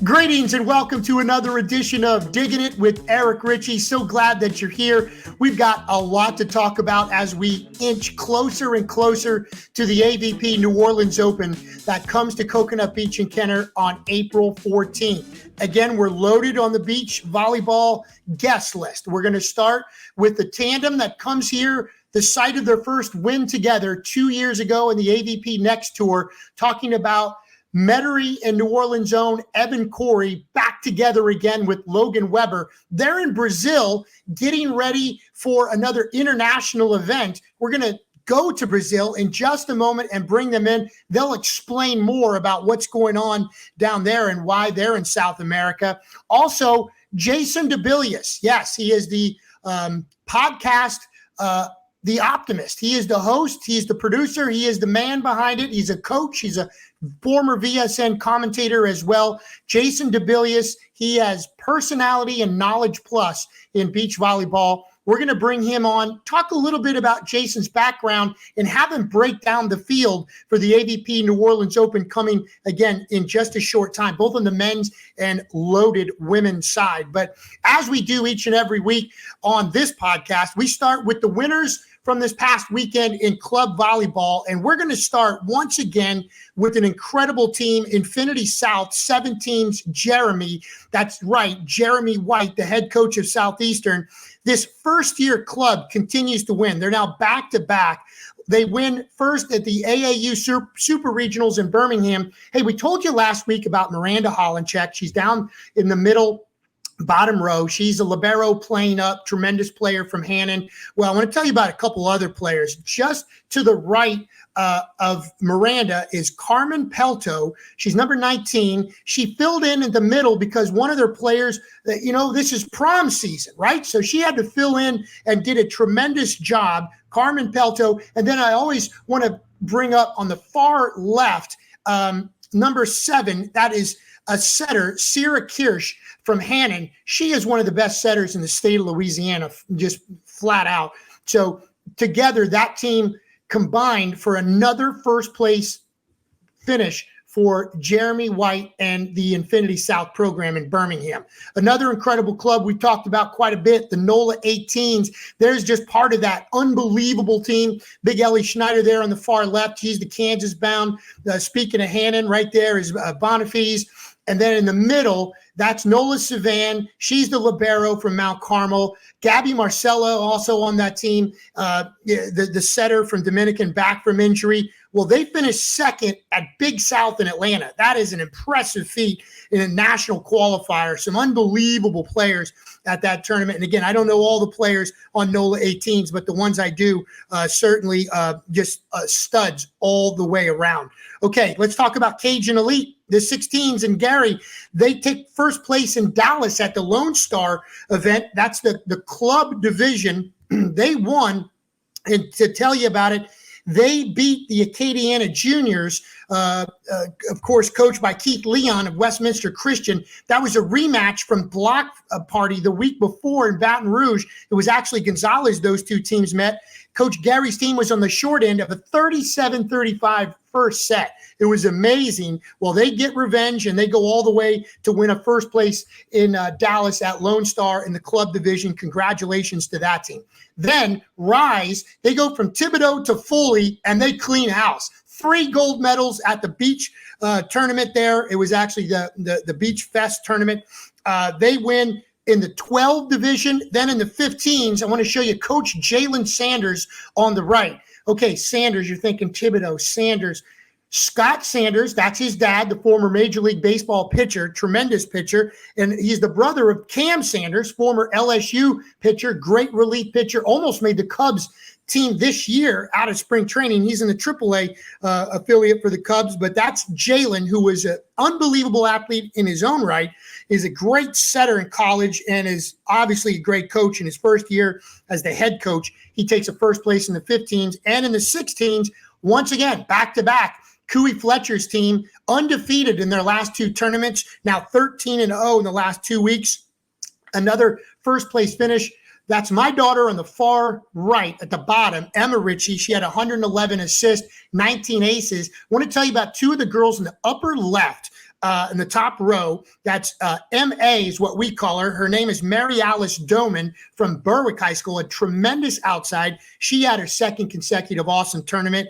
Greetings and welcome to another edition of Diggin It with Eric Richey. So glad that you're here. We've got a lot to talk about as we inch closer and closer to the AVP New Orleans Open that comes to Coconut Beach in Kenner on April 14th. Again, we're loaded on the beach volleyball guest list. We're going to start with the tandem that comes here, the site of their first win together 2 years ago in the AVP Next Tour, talking about Metairie and New Orleans' own Evan Cory back together again with Logan Weber. They're in Brazil getting ready for another international event. We're going to go to Brazil in just a moment and bring them in. They'll explain more about what's going on down there and why they're in South America. Also, Jason Dibelius. Yes, he is the podcast The Optimist. He is the host. He's the producer. He is the man behind it. He's a coach. He's a former VSN commentator as well. Jason Dibelius, he has personality and knowledge plus in beach volleyball. We're going to bring him on, talk a little bit about Jason's background, and have him break down the field for the AVP New Orleans Open coming again in just a short time, both on the men's and loaded women's side. But as we do each and every week on this podcast, we start with the winners from this past weekend in club volleyball. And we're going to start once again with an incredible team, Infinity South 17's Jeremy. That's right, Jeremy White, the head coach of Southeastern. This first-year club continues to win. They're now back-to-back. They win first at the AAU Super Regionals in Birmingham. Hey, we told you last week about Miranda Hollencheck. She's down in the middle bottom row. She's a libero playing up, tremendous player from Hannon. Well, I want to tell you about a couple other players. Just to the right of Miranda is Carmen Pelto. She's number 19. She filled in the middle because one of their players, this is prom season, right? So she had to fill in and did a tremendous job, Carmen Pelto. And then I always want to bring up on the far left, number 7, that is a setter, Sierra Kirsch from Hannon. She is one of the best setters in the state of Louisiana, just flat out. So together, that team combined for another first place finish for Jeremy White and the Infinity South program in Birmingham. Another incredible club we talked about quite a bit, the NOLA 18s. There's just part of that unbelievable team. Big Ellie Schneider there on the far left. He's the Kansas bound. Speaking of Hannon, right there is Boniface. And then in the middle, that's Nola Savan. She's the libero from Mount Carmel. Gabby Marcella also on that team, the setter from Dominican back from injury. Well, they finished second at Big South in Atlanta. That is an impressive feat in a national qualifier. Some unbelievable players at that tournament. And again, I don't know all the players on NOLA 18s, but the ones I do certainly just studs all the way around. Okay, let's talk about Cajun Elite. The 16s and Gary, they take first place in Dallas at the Lone Star event. That's the club division. They won, and to tell you about it, they beat the Acadiana Juniors, of course, coached by Keith Leon of Westminster Christian. That was a rematch from Block Party the week before in Baton Rouge. It was actually Gonzalez those two teams met. Coach Gary's team was on the short end of a 37-35 first set. It was amazing. Well, they get revenge, and they go all the way to win a first place in Dallas at Lone Star in the club division. Congratulations to that team. Then Rise, they go from Thibodeau to Foley, and they clean house. 3 gold medals at the beach tournament there. It was actually the Beach Fest tournament. They win in the 12 division. Then in the 15s, I want to show you Coach Jalen Sanders on the right. Okay, Sanders, you're thinking Thibodeau, Sanders. Scott Sanders, that's his dad, the former Major League Baseball pitcher, tremendous pitcher. And he's the brother of Cam Sanders, former LSU pitcher, great relief pitcher, almost made the Cubs team this year out of spring training. He's in the AAA affiliate for the Cubs, but that's Jalen, who was an unbelievable athlete in his own right, is a great setter in college, and is obviously a great coach in his first year as the head coach. He takes a first place in the 15s and in the 16s, once again, back-to-back. Cooey Fletcher's team, undefeated in their last 2 tournaments, now 13-0 in the last 2 weeks. Another first-place finish. That's my daughter on the far right at the bottom, Emma Richey. She had 111 assists, 19 aces. I want to tell you about 2 of the girls in the upper left. in the top row. That's MA is what we call her. Her name is Mary Alice Doman from Berwick High School, a tremendous outside. She had her second consecutive awesome tournament.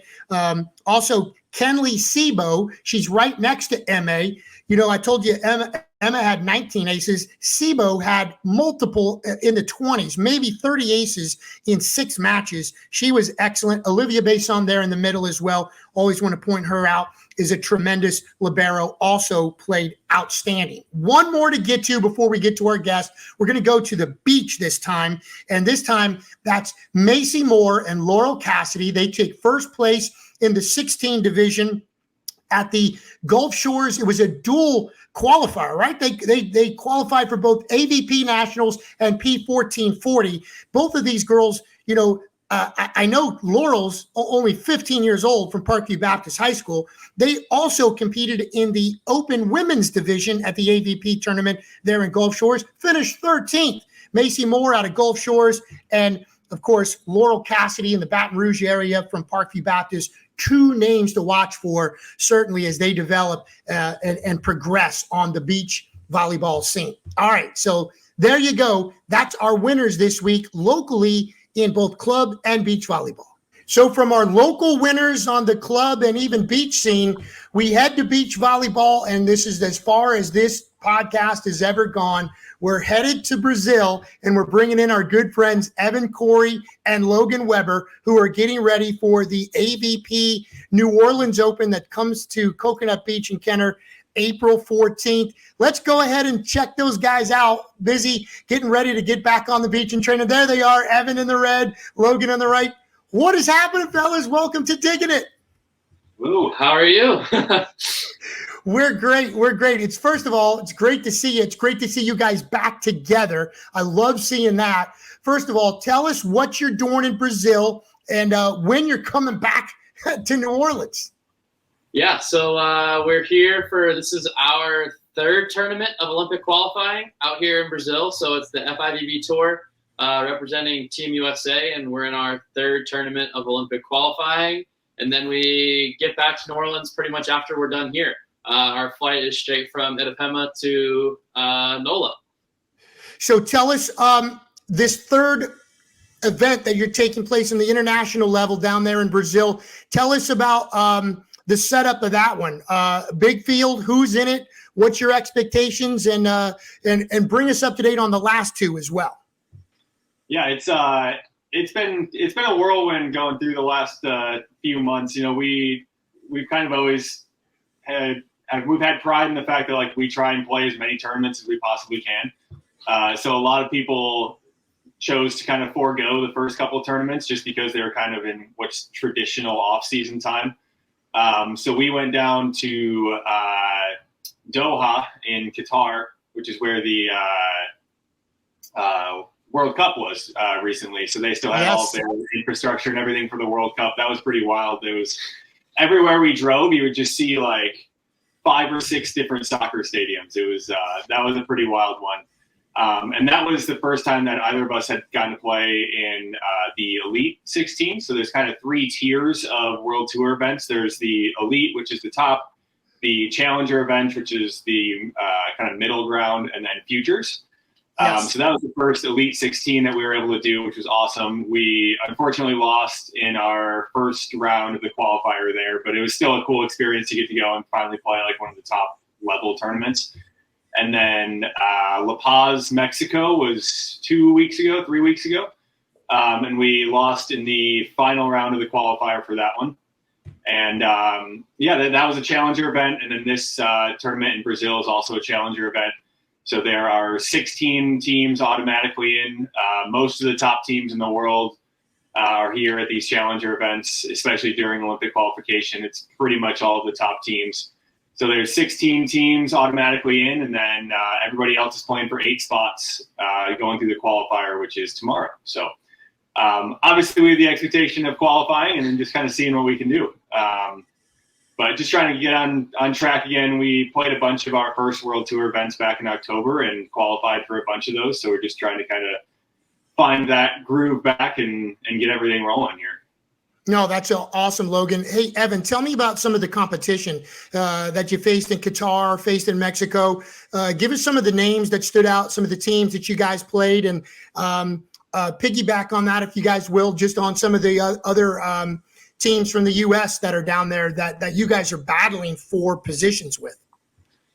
Also, Kenley Sebo, she's right next to MA. You know, I told you Emma had 19 aces. Sebo had multiple in the 20s, maybe 30 aces in 6 matches. She was excellent. Olivia Besson there in the middle as well. Always want to point her out, is a tremendous libero, also played outstanding. One more to get to before we get to our guest. We're going to go to the beach this time, and this time that's Macy Moore and Laurel Cassidy. They take first place in the 16 division at the Gulf Shores. It was a dual qualifier, right? They qualified for both AVP Nationals and P1440. Both of these girls, you know, I know Laurel's only 15 years old from Parkview Baptist High School. They also competed in the Open Women's Division at the AVP tournament there in Gulf Shores, finished 13th. Macy Moore out of Gulf Shores, and of course, Laurel Cassidy in the Baton Rouge area from Parkview Baptist. 2 names to watch for, certainly, as they develop and progress on the beach volleyball scene. All right, so there you go. That's our winners this week locally in both club and beach volleyball. So from our local winners on the club and even beach scene, we head to beach volleyball, and this is as far as this podcast has ever gone. We're headed to Brazil, and we're bringing in our good friends Evan Cory and Logan Weber, who are getting ready for the AVP New Orleans Open that comes to Coconut Beach in Kenner April 14th. Let's go ahead and check those guys out. Busy getting ready to get back on the beach and training. There they are, Evan in the red, Logan on the right. What is happening, fellas? Welcome to Diggin' It. Ooh, how are you? We're great. We're great. It's first of all, it's great to see you. It's great to see you guys back together. I love seeing that. First of all, tell us what you're doing in Brazil and when you're coming back to New Orleans. Yeah, so we're here this is our 3rd tournament of Olympic qualifying out here in Brazil. So it's the FIVB Tour representing Team USA, and we're in our 3rd tournament of Olympic qualifying. And then we get back to New Orleans pretty much after we're done here. Our flight is straight from Itapema to NOLA. So tell us this 3rd event that you're taking place in the international level down there in Brazil. Tell us about the setup of that one. Big field, who's in it? What's your expectations? And bring us up to date on the last 2 as well. Yeah, it's been a whirlwind going through the last few months. You know, we've kind of always we've had pride in the fact that, like, we try and play as many tournaments as we possibly can. So a lot of people chose to kind of forego the first couple of tournaments just because they were kind of in what's traditional off-season time. So we went down to Doha in Qatar, which is where the World Cup was recently. So they still had all of their infrastructure and everything for the World Cup. That was pretty wild. There was everywhere we drove, you would just see like 5 or 6 different soccer stadiums. It was that was a pretty wild one. And that was the first time that either of us had gotten to play in the Elite 16. So there's kind of 3 tiers of World Tour events. There's the Elite, which is the top, the Challenger event, which is the kind of middle ground, and then Futures. So that was the first Elite 16 that we were able to do, which was awesome. We unfortunately lost in our first round of the qualifier there, but it was still a cool experience to get to go and finally play like one of the top level tournaments. And then La Paz, Mexico was 3 weeks ago. And we lost in the final round of the qualifier for that one. And that was a challenger event. And then this tournament in Brazil is also a challenger event. So there are 16 teams automatically in. Most of the top teams in the world are here at these challenger events, especially during Olympic qualification. It's pretty much all of the top teams. So there's 16 teams automatically in, and then everybody else is playing for 8 spots going through the qualifier, which is tomorrow. So obviously we have the expectation of qualifying and then just kind of seeing what we can do. But just trying to get on track again. We played a bunch of our first World Tour events back in October and qualified for a bunch of those. So we're just trying to kind of find that groove back and get everything rolling here. No, that's awesome, Logan. Hey, Evan, tell me about some of the competition that you faced in Qatar, faced in Mexico. Give us some of the names that stood out, some of the teams that you guys played, and piggyback on that, if you guys will, just on some of the other teams from the U.S. that are down there that you guys are battling for positions with.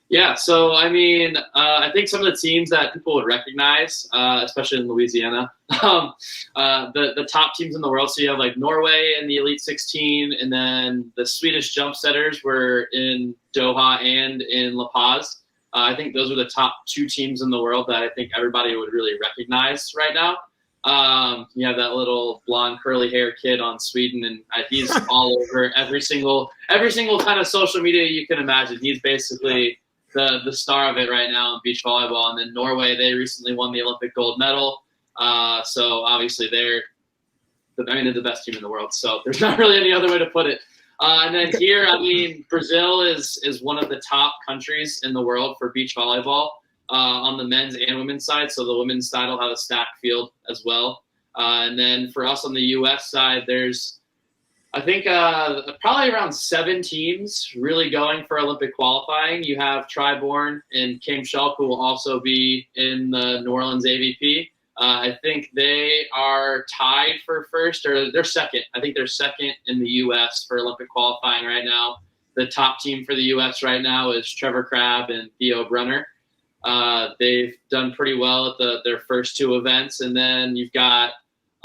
Yeah, so I mean, I think some of the teams that people would recognize, especially in Louisiana, the top teams in the world. So you have like Norway in the Elite 16, and then the Swedish jump setters were in Doha and in La Paz. I think those are the top two teams in the world that I think everybody would really recognize right now. You have that little blonde curly hair kid on Sweden, and he's all over every single kind of social media you can imagine. He's basically the star of it right now in beach volleyball. And then Norway, they recently won the Olympic gold medal. So obviously they're the best team in the world. So there's not really any other way to put it. And then here, I mean, Brazil is one of the top countries in the world for beach volleyball on the men's and women's side. So the women's side will have a stacked field as well. And then for us on the U.S. side, there's, I think, probably around 7 teams really going for Olympic qualifying. You have Triborn and Kim Schulk, who will also be in the New Orleans AVP. I think they are tied for first, or they're second. I think they're second in the U.S. for Olympic qualifying right now. The top team for the U.S. right now is Trevor Crabb and Theo Brunner. They've done pretty well at their first 2 events. And then you've got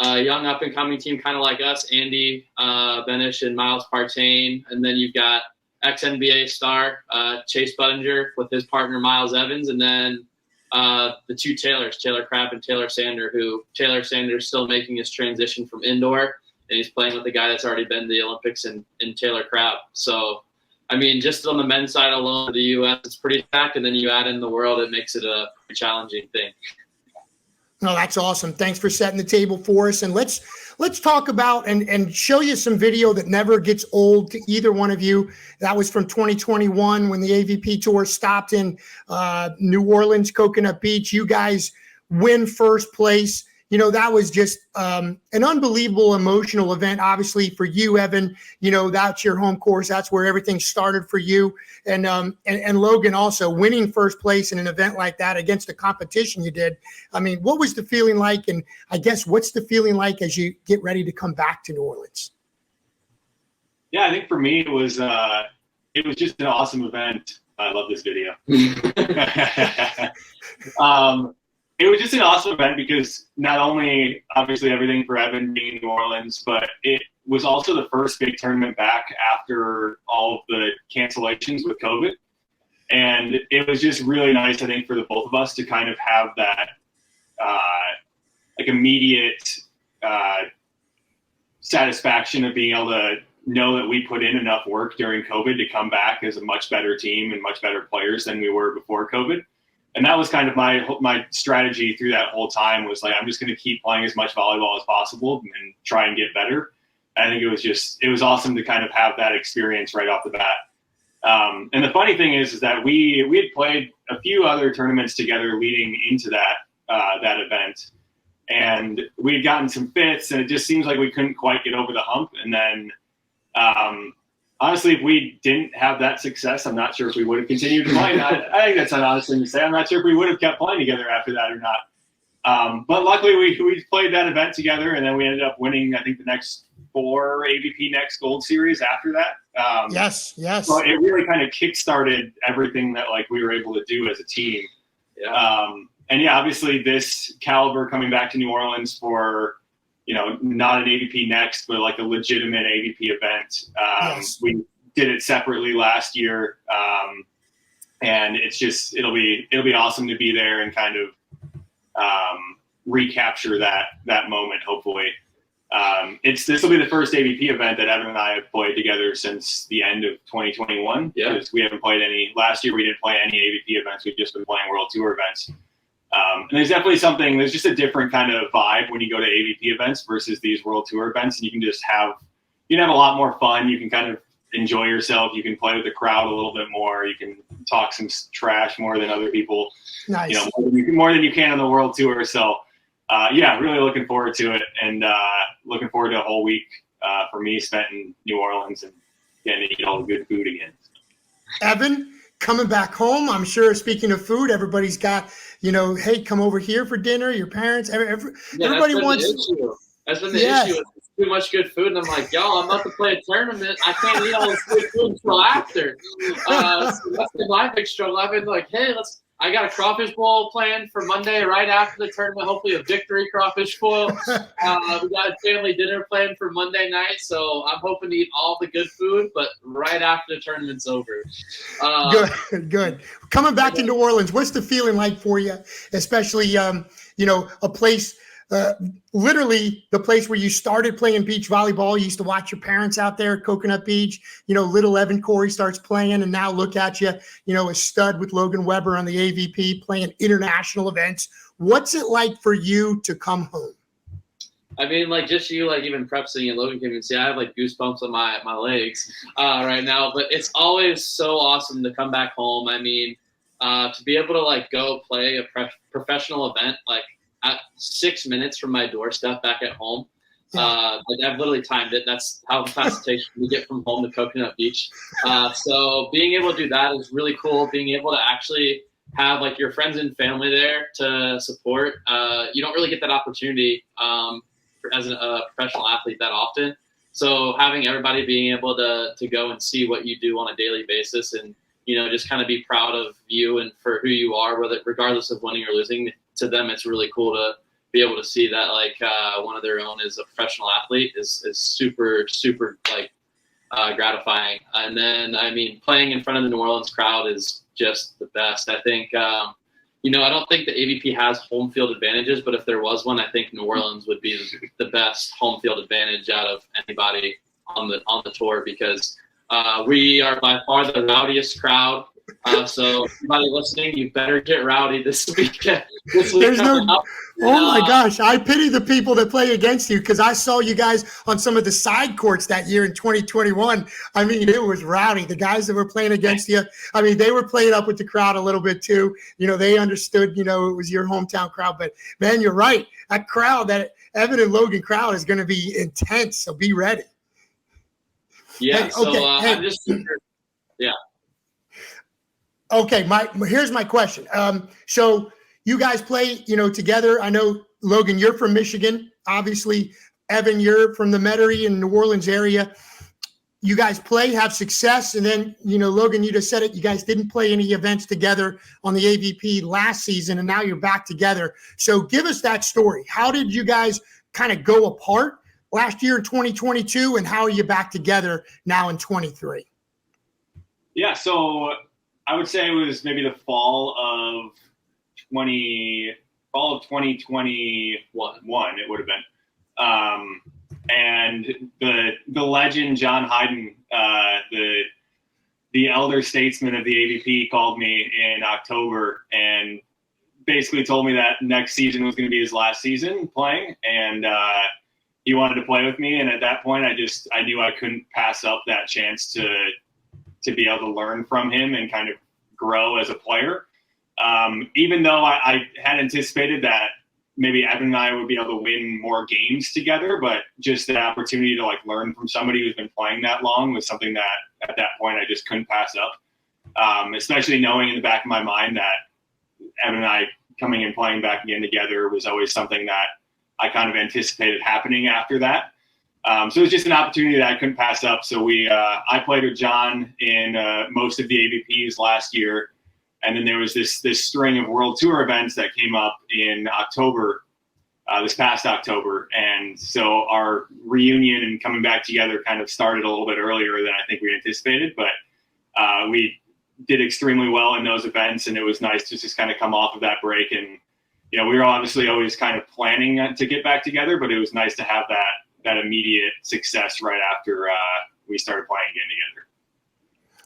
a young up-and-coming team kind of like us, Andy Benish and Miles Partain. And then you've got ex-NBA star Chase Budinger with his partner Miles Evans. And then the 2 Taylors, Taylor Crabb and Taylor Sander, who Taylor Sander is still making his transition from indoor, and he's playing with a guy that's already been to the Olympics in Taylor Crabb. So, I mean, just on the men's side alone, the U.S. it's pretty stacked, and then you add in the world, it makes it a pretty challenging thing. No, that's awesome. Thanks for setting the table for us. And let's talk about and show you some video that never gets old to either one of you. That was from 2021 when the AVP Tour stopped in New Orleans, Coconut Beach. You guys win first place. You know, that was just an unbelievable emotional event, obviously, for you, Evan. You know, that's your home course. That's where everything started for you. And Logan also winning first place in an event like that against the competition you did. I mean, what was the feeling like? And I guess what's the feeling like as you get ready to come back to New Orleans? Yeah, I think for me, it was just an awesome event. I love this video. It was just an awesome event because not only obviously everything for Evan being in New Orleans, but it was also the first big tournament back after all of the cancellations with COVID. And it was just really nice, I think, for the both of us to kind of have that like immediate satisfaction of being able to know that we put in enough work during COVID to come back as a much better team and much better players than we were before COVID. And that was kind of my strategy through that whole time was like, I'm just going to keep playing as much volleyball as possible and try and get better. I think it was awesome to kind of have that experience right off the bat. And the funny thing is that we had played a few other tournaments together leading into that event. And we had gotten some fits, and it just seems like we couldn't quite get over the hump. And then, honestly, if we didn't have that success, I'm not sure if we would have continued playing. I think that's an honest thing to say. I'm not sure if we would have kept playing together after that or not. But luckily, we played that event together, and then we ended up winning, I think, the next 4 AVP Next Gold Series after that. Yes. So it really kind of kickstarted everything that like we were able to do as a team. Yeah. And yeah, obviously this caliber coming back to New Orleans for, you know, not an AVP Next, but like a legitimate AVP event. Yes. We did it separately last year. And it's just, it'll be awesome to be there and kind of recapture that moment, hopefully. This will be the first AVP event that Evan and I have played together since the end of 2021. Yeah. Because we haven't played last year we didn't play any AVP events. We've just been playing World Tour events. And there's definitely there's just a different kind of vibe when you go to AVP events versus these World Tour events. And you can have a lot more fun. You can kind of enjoy yourself. You can play with the crowd a little bit more. You can talk some trash more than other people. Nice. You know, more than you can on the World Tour. So, yeah, really looking forward to it and looking forward to a whole week for me spent in New Orleans and getting to eat all the good food again. Evan, coming back home, I'm sure, speaking of food, everybody's got, hey, come over here for dinner, your parents, everybody wants. That's been the issue. It's too much good food. And I'm like, yo, I'm about to play a tournament. I can't eat all this good food until after. So that's been my big struggle. I've been like, hey, I got a crawfish bowl planned for Monday right after the tournament, hopefully a victory crawfish bowl. We got a family dinner planned for Monday night, so I'm hoping to eat all the good food, but right after the tournament's over. Good. Coming back to New Orleans, what's the feeling like for you, especially, a place – literally the place where you started playing beach volleyball. You used to watch your parents out there at Coconut Beach. Little Evan Cory starts playing, and now look at you, a stud with Logan Weber on the AVP playing international events. What's it like for you to come home? I mean, just you, even prep-sing and Logan can even see, I have goosebumps on my legs right now. But it's always so awesome to come back home. I mean, to be able to go play a professional event at 6 minutes from my doorstep back at home. I've literally timed it. That's how fast it takes to get from home to Coconut Beach. So being able to do that is really cool. Being able to actually have your friends and family there to support. You don't really get that opportunity as a professional athlete that often. So having everybody being able to go and see what you do on a daily basis and, just kind of be proud of you and for who you are, regardless of winning or losing. To them, it's really cool to be able to see that one of their own is a professional athlete is super, super gratifying. And then, I mean, playing in front of the New Orleans crowd is just the best. I think, I don't think the AVP has home field advantages, but if there was one, I think New Orleans would be the best home field advantage out of anybody on the tour because we are by far the rowdiest crowd. So everybody listening, you better get rowdy this weekend. Oh my gosh, I pity the people that play against you because I saw you guys on some of the side courts that year in 2021. I mean, it was rowdy. The guys that were playing against you, I mean, they were playing up with the crowd a little bit too. They understood, it was your hometown crowd. But man, you're right. That crowd, that Evan and Logan crowd is going to be intense. So be ready. Yeah. I'm just super, yeah. Okay, here's my question. So you guys play, together. I know, Logan, you're from Michigan. Obviously, Evan, you're from the Metairie and New Orleans area. You guys play, have success, and then, Logan, you just said it, you guys didn't play any events together on the AVP last season, and now you're back together. So give us that story. How did you guys kind of go apart last year in 2022, and how are you back together now in 23? Yeah, so I would say it was maybe the fall of 2021. It would have been, and the legend John Hyden, the elder statesman of the AVP, called me in October and basically told me that next season was going to be his last season playing, and he wanted to play with me. And at that point, I knew I couldn't pass up that chance to be able to learn from him and kind of grow as a player. Even though I had anticipated that maybe Evan and I would be able to win more games together, but just the opportunity to learn from somebody who's been playing that long was something that at that point I just couldn't pass up. Especially knowing in the back of my mind that Evan and I coming and playing back again together was always something that I kind of anticipated happening after that. So it was just an opportunity that I couldn't pass up. So I played with John in most of the AVPs last year. And then there was this string of World Tour events that came up in October, this past October. And so our reunion and coming back together kind of started a little bit earlier than I think we anticipated. But we did extremely well in those events. And it was nice to just kind of come off of that break. And, we were obviously always kind of planning to get back together, but it was nice to have that immediate success right after we started playing again together.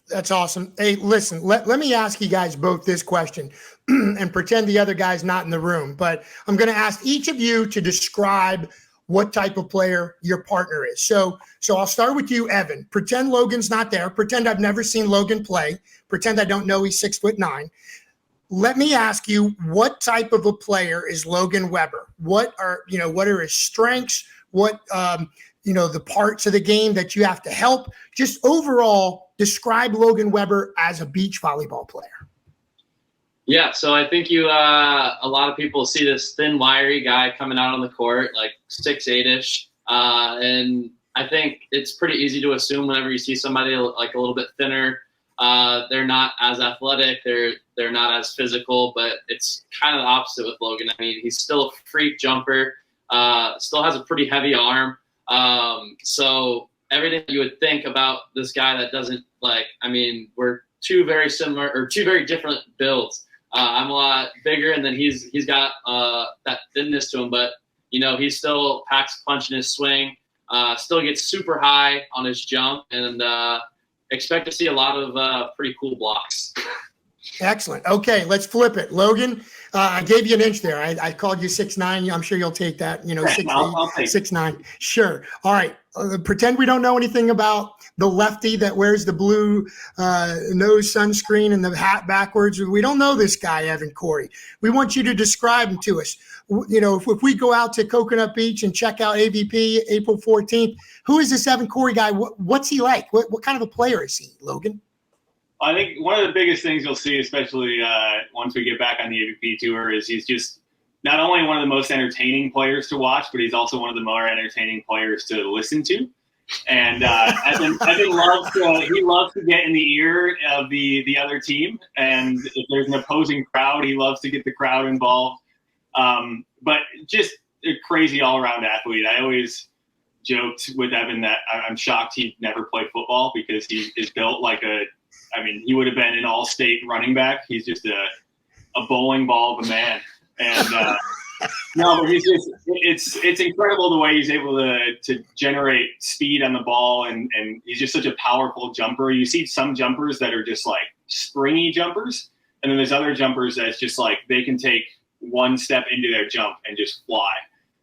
That's awesome. Hey, listen, let me ask you guys both this question and pretend the other guy's not in the room, but I'm going to ask each of you to describe what type of player your partner is. So I'll start with you, Evan. Pretend Logan's not there. Pretend I've never seen Logan play. Pretend I don't know he's 6'9". Let me ask you, what type of a player is Logan Weber? What are his strengths? What the parts of the game that you have to help? Just overall, describe Logan Weber as a beach volleyball player. Yeah, so I think a lot of people see this thin, wiry guy coming out on the court, like 6'8"-ish, and I think it's pretty easy to assume whenever you see somebody like a little bit thinner, they're not as athletic, they're not as physical, but it's kind of the opposite with Logan. I mean, he's still a freak jumper, still has a pretty heavy arm, so everything you would think about this guy that doesn't we're two very similar or two very different builds. I'm a lot bigger, and then he's got that thinness to him, but he still packs a punch in his swing, still gets super high on his jump, and expect to see a lot of pretty cool blocks. Excellent. Okay, let's flip it. Logan, I gave you an inch there. I called you 6'9". I'm sure you'll take that. 6'8", 6'9". Sure. All right. Pretend we don't know anything about the lefty that wears the blue nose sunscreen and the hat backwards. We don't know this guy, Evan Cory. We want you to describe him to us. If we go out to Coconut Beach and check out AVP April 14th, who is this Evan Cory guy? What's he like? What kind of a player is he, Logan? I think one of the biggest things you'll see, especially once we get back on the AVP tour, is he's just not only one of the most entertaining players to watch, but he's also one of the more entertaining players to listen to. And Evan loves to get in the ear of the other team. And if there's an opposing crowd, he loves to get the crowd involved. But just a crazy all-around athlete. I always joked with Evan that I'm shocked he never played football because he is built like he would have been an all-state running back. He's just a bowling ball of a man. And no, but it's incredible the way he's able to generate speed on the ball, and he's just such a powerful jumper. You see some jumpers that are just like springy jumpers, and then there's other jumpers that's just like they can take one step into their jump and just fly.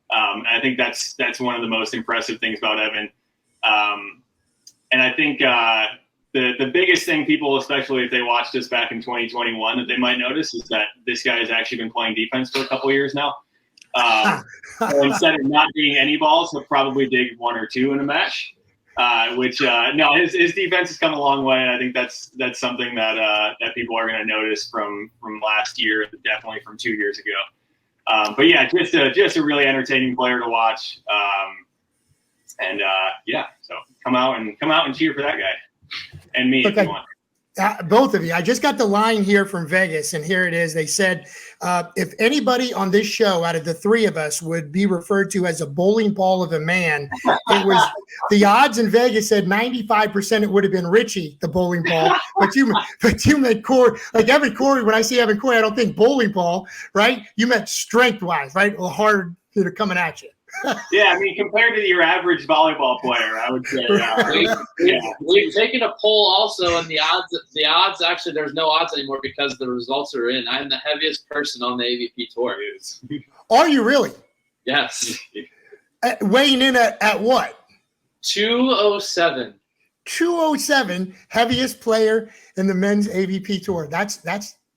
And I think that's one of the most impressive things about Evan. And I think the biggest thing people, especially if they watched us back in 2021, that they might notice is that this guy has actually been playing defense for a couple of years now. So instead of not digging any balls, he'll probably dig one or two in a match. His defense has come a long way, and I think that's something that people are going to notice from last year, definitely from 2 years ago. But yeah, just a really entertaining player to watch. So come out and cheer for that guy. And me, if you want. Both of you. I just got the line here from Vegas, and here it is. They said, if anybody on this show out of the three of us would be referred to as a bowling ball of a man, it was the odds in Vegas said 95% it would have been Richey, the bowling ball. But you meant Cory, like Evan Cory. When I see Evan Cory, I don't think bowling ball, right? You meant strength-wise, right? Hard coming at you. Yeah, compared to your average volleyball player, I would say. We've taken a poll also, and the odds actually, there's no odds anymore because the results are in. I'm the heaviest person on the AVP tour. Are you really? Yes. Weighing in at what? 207. 207, heaviest player in the men's AVP tour.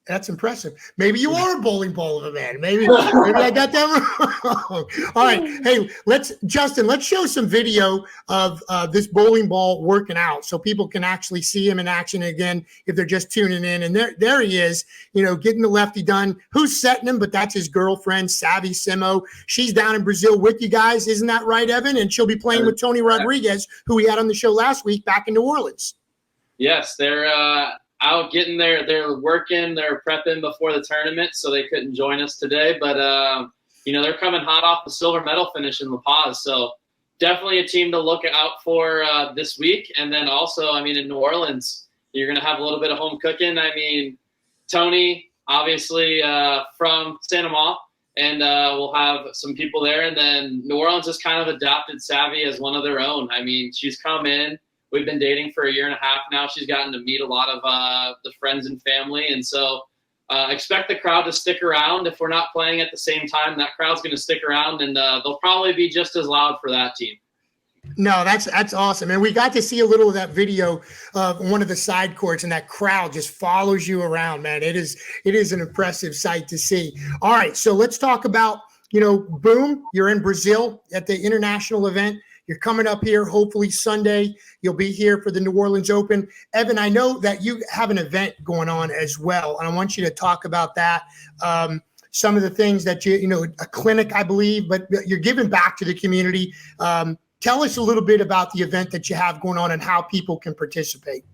That's impressive. Maybe you are a bowling ball of a man. Maybe I got that wrong. All right. Hey, let's show some video of this bowling ball working out so people can actually see him in action again if they're just tuning in. And there he is, getting the lefty done. Who's setting him? But that's his girlfriend, Savvy Simo. She's down in Brazil with you guys. Isn't that right, Evan? And she'll be playing with Tony Rodriguez, who we had on the show last week back in New Orleans. Yes, they're out getting there. They're working, they're prepping before the tournament, so they couldn't join us today. But, they're coming hot off the silver medal finish in La Paz. So definitely a team to look out for this week. And then also, in New Orleans, you're going to have a little bit of home cooking. Tony, obviously from Santa Ma, and we'll have some people there. And then New Orleans has kind of adopted Savvy as one of their own. She's come in. We've been dating for a year and a half now. She's gotten to meet a lot of the friends and family. And so expect the crowd to stick around. If we're not playing at the same time, that crowd's going to stick around, and they'll probably be just as loud for that team. No, that's awesome. And we got to see a little of that video of one of the side courts, and that crowd just follows you around, man. It is an impressive sight to see. All right, so let's talk about, boom, you're in Brazil at the international event. You're coming up here, hopefully Sunday. You'll be here for the New Orleans Open. Evan, I know that you have an event going on as well, and I want you to talk about that. Some of the things that a clinic, I believe, but you're giving back to the community. Tell us a little bit about the event that you have going on and how people can participate.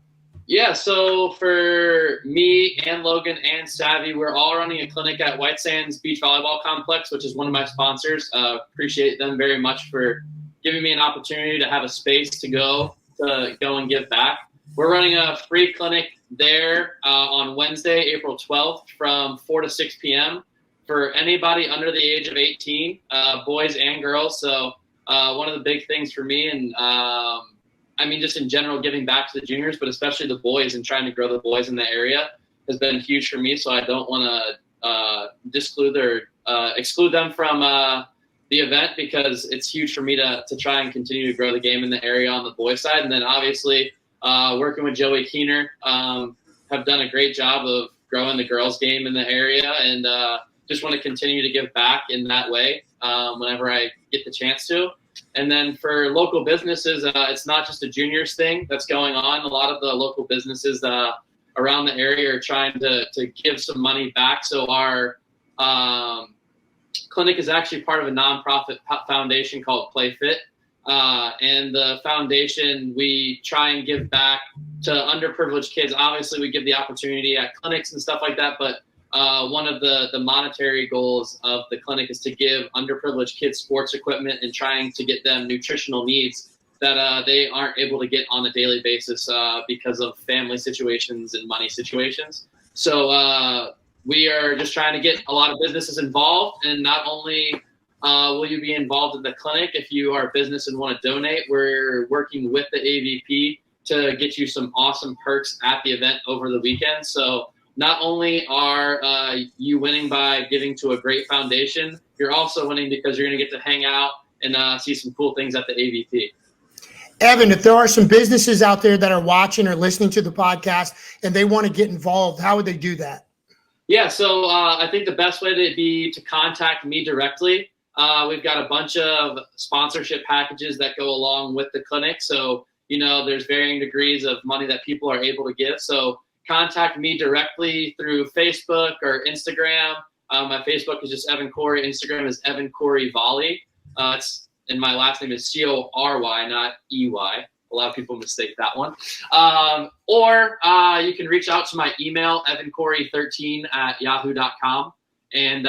Yeah, so for me and Logan and Savvy, we're all running a clinic at White Sands Beach Volleyball Complex, which is one of my sponsors. Appreciate them very much for giving me an opportunity to have a space to go and give back. We're running a free clinic there on Wednesday, April 12th from 4 to 6 p.m. for anybody under the age of 18, boys and girls. So one of the big things for me, and just in general, giving back to the juniors, but especially the boys and trying to grow the boys in the area has been huge for me. So I don't want to exclude them from the event, because it's huge for me to try and continue to grow the game in the area on the boys side. And then obviously working with Joey Keener, have done a great job of growing the girls game in the area, and just want to continue to give back in that way whenever I get the chance to. And then for local businesses, it's not just a juniors thing that's going on. A lot of the local businesses around the area are trying to give some money back. So our clinic is actually part of a nonprofit foundation called Play Fit. And the foundation, we try and give back to underprivileged kids. Obviously, we give the opportunity at clinics and stuff like that, but one of the monetary goals of the clinic is to give underprivileged kids sports equipment and trying to get them nutritional needs that they aren't able to get on a daily basis because of family situations and money situations. So we are just trying to get a lot of businesses involved, and not only will you be involved in the clinic, if you are a business and want to donate, we're working with the AVP to get you some awesome perks at the event over the weekend. So not only are you winning by giving to a great foundation, you're also winning because you're going to get to hang out and see some cool things at the AVP. Evan, if there are some businesses out there that are watching or listening to the podcast and they want to get involved, how would they do that? Yeah, so I think the best way to be to contact me directly. We've got a bunch of sponsorship packages that go along with the clinic. So, there's varying degrees of money that people are able to give. So contact me directly through Facebook or Instagram. My Facebook is just Evan Cory. Instagram is Evan Cory Volley. And my last name is Cory, not EY. A lot of people mistake that one. Or you can reach out to my email, evancory13@yahoo.com. And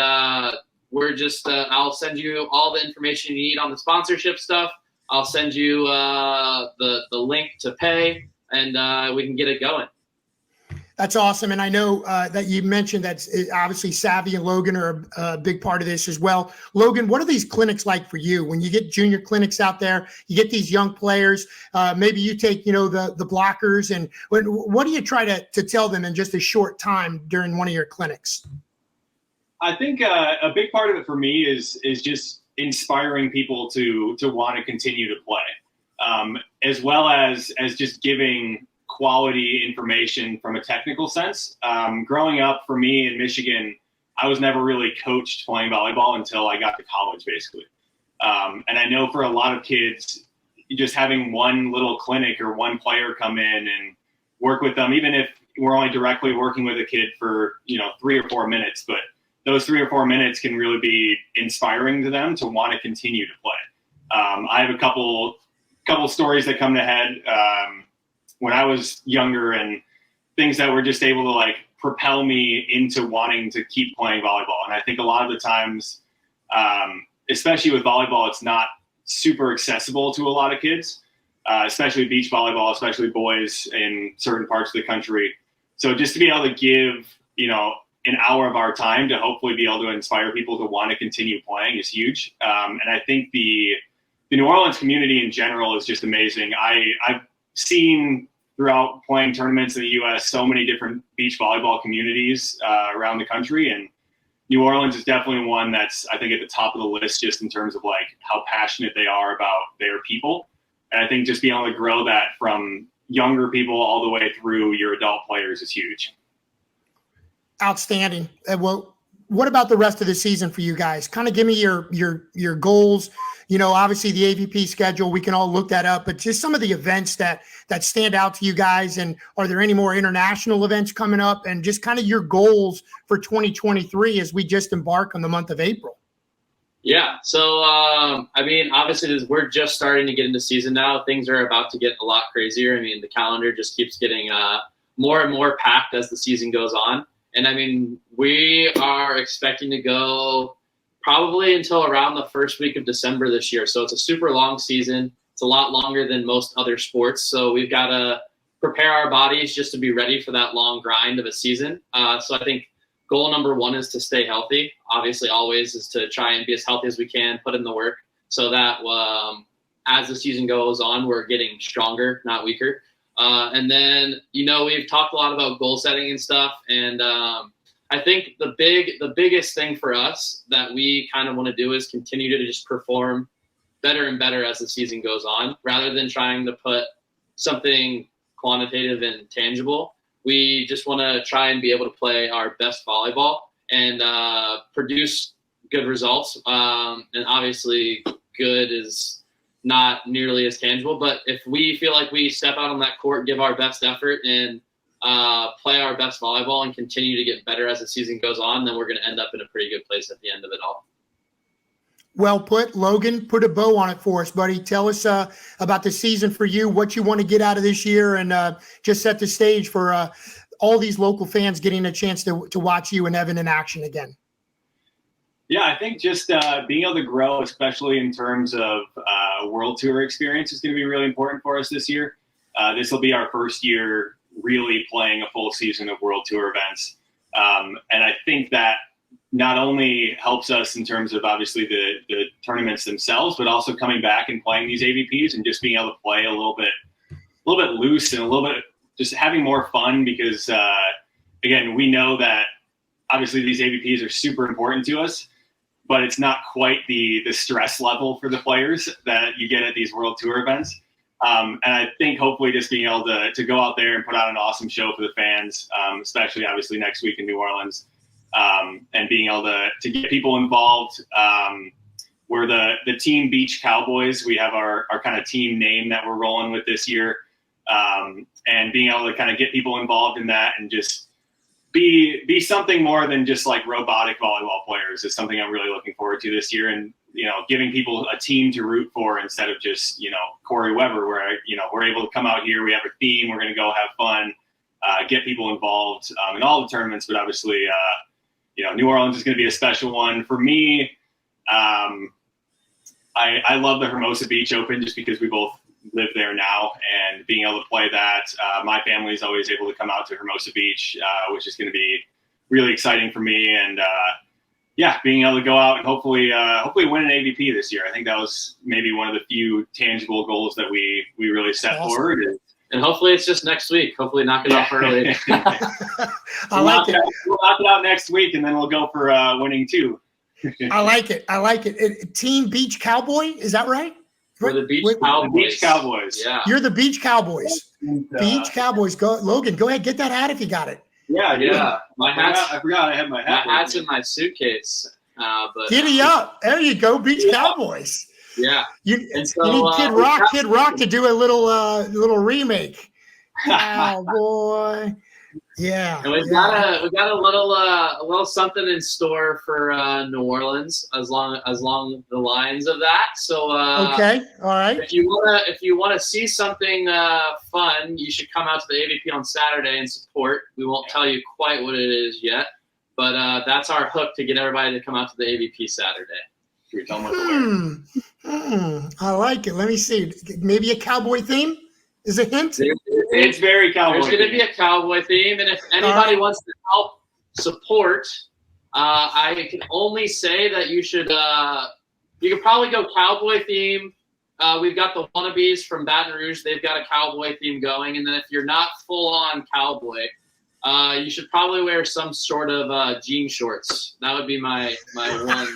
we're just, I'll send you all the information you need on the sponsorship stuff. I'll send you the link to pay, and we can get it going. That's awesome. And I know that you mentioned that obviously Savvy and Logan are a big part of this as well. Logan, what are these clinics like for you? When you get junior clinics out there, you get these young players, maybe you take, the blockers, and what do you try to tell them in just a short time during one of your clinics? I think a big part of it for me is just inspiring people to want to continue to play, as well as just giving quality information from a technical sense. Growing up for me in Michigan, I was never really coached playing volleyball until I got to college, basically. And I know for a lot of kids, just having one little clinic or one player come in and work with them, even if we're only directly working with a kid for 3 or 4 minutes, but those 3 or 4 minutes can really be inspiring to them to want to continue to play. I have a couple stories that come to head when I was younger, and things that were just able to propel me into wanting to keep playing volleyball. And I think a lot of the times, especially with volleyball, it's not super accessible to a lot of kids, especially beach volleyball, especially boys in certain parts of the country. So just to be able to give, an hour of our time to hopefully be able to inspire people to want to continue playing is huge. And I think the New Orleans community in general is just amazing. I've seen throughout playing tournaments in the U.S. so many different beach volleyball communities around the country, and New Orleans is definitely one that's, I think, at the top of the list just in terms of how passionate they are about their people. And I think just being able to grow that from younger people all the way through your adult players is huge. Outstanding. Well, what about the rest of the season for you guys? Kind of give me your goals. You know, obviously the AVP schedule, we can all look that up, but just some of the events that stand out to you guys. And are there any more international events coming up, and just kind of your goals for 2023 as we just embark on the month of April? Yeah. So, I mean, obviously we're just starting to get into season now. Things are about to get a lot crazier. I mean, the calendar just keeps getting more and more packed as the season goes on. And I mean, we are expecting to go probably until around the first week of December this year. So it's a super long season. It's a lot longer than most other sports. So we've got to prepare our bodies just to be ready for that long grind of a season. So I think goal number one is to stay healthy. Obviously, always is to try and be as healthy as we can, put in the work so that as the season goes on, we're getting stronger, not weaker. And then, you know, we've talked a lot about goal setting and stuff. And I think the biggest thing for us that we kind of want to do is continue to just perform better and better as the season goes on, rather than trying to put something quantitative and tangible. We just want to try and be able to play our best volleyball and produce good results. And obviously good is not nearly as tangible, but if we feel like we step out on that court, give our best effort, and play our best volleyball and continue to get better as the season goes on, then we're going to end up in a pretty good place at the end of it all. Well put. Logan, put a bow on it for us, buddy. Tell us about the season for you, what you want to get out of this year, and just set the stage for all these local fans getting a chance to watch you and Evan in action again. Yeah, I think just being able to grow, especially in terms of World Tour experience, is going to be really important for us this year. This will be our first year really playing a full season of World Tour events. And I think that not only helps us in terms of obviously the tournaments themselves, but also coming back and playing these AVPs and just being able to play a little bit loose and a little bit just having more fun, because again, we know that obviously these AVPs are super important to us, but it's not quite the stress level for the players that you get at these World Tour events. And I think hopefully just being able to go out there and put on an awesome show for the fans, especially obviously next week in New Orleans, and being able to get people involved. We're the Team Beach Cowboys. We have our kind of team name that we're rolling with this year, and being able to kind of get people involved in that and just be something more than just like robotic volleyball players is something I'm really looking forward to this year. And, you know, giving people a team to root for instead of just, you know, Cory Weber, where, you know, we're able to come out here, we have a theme, we're going to go have fun, get people involved in all the tournaments. But obviously, you know, New Orleans is going to be a special one for me. I love the Hermosa Beach Open just because we both live there now, and being able to play that. My family is always able to come out to Hermosa Beach, which is going to be really exciting for me. And yeah, being able to go out and hopefully win an AVP this year. I think that was maybe one of the few tangible goals that we really set forward. And hopefully it's just next week. Hopefully knock it off early. I like it. We'll knock it out next week, and then we'll go for winning two. I like it. Team Beach Cowboy, is that right? We're the Beach Cowboys. The Beach Cowboys. Yeah. You're the Beach Cowboys. Beach Cowboys. Go, Logan. Go ahead, get that hat if you got it. Yeah. I forgot I had my hat. My hat's in my suitcase. But giddy up! There you go, Beach Cowboys. Yeah. You need Kid Rock to do a little remake. Oh boy. Yeah. And we've got a little something in store for New Orleans as long the lines of that. So okay, all right. If you wanna see something fun, you should come out to the AVP on Saturday and support. We won't tell you quite what it is yet, but that's our hook to get everybody to come out to the AVP Saturday. Should we tell them what to wear? I like it. Let me see. Maybe a cowboy theme is a hint. It's very cowboy. There's going to be a cowboy theme, and if anybody wants to help support, I can only say that you should. You could probably go cowboy theme. We've got the Wannabes from Baton Rouge. They've got a cowboy theme going, and then if you're not full on cowboy, you should probably wear some sort of jean shorts. That would be my one.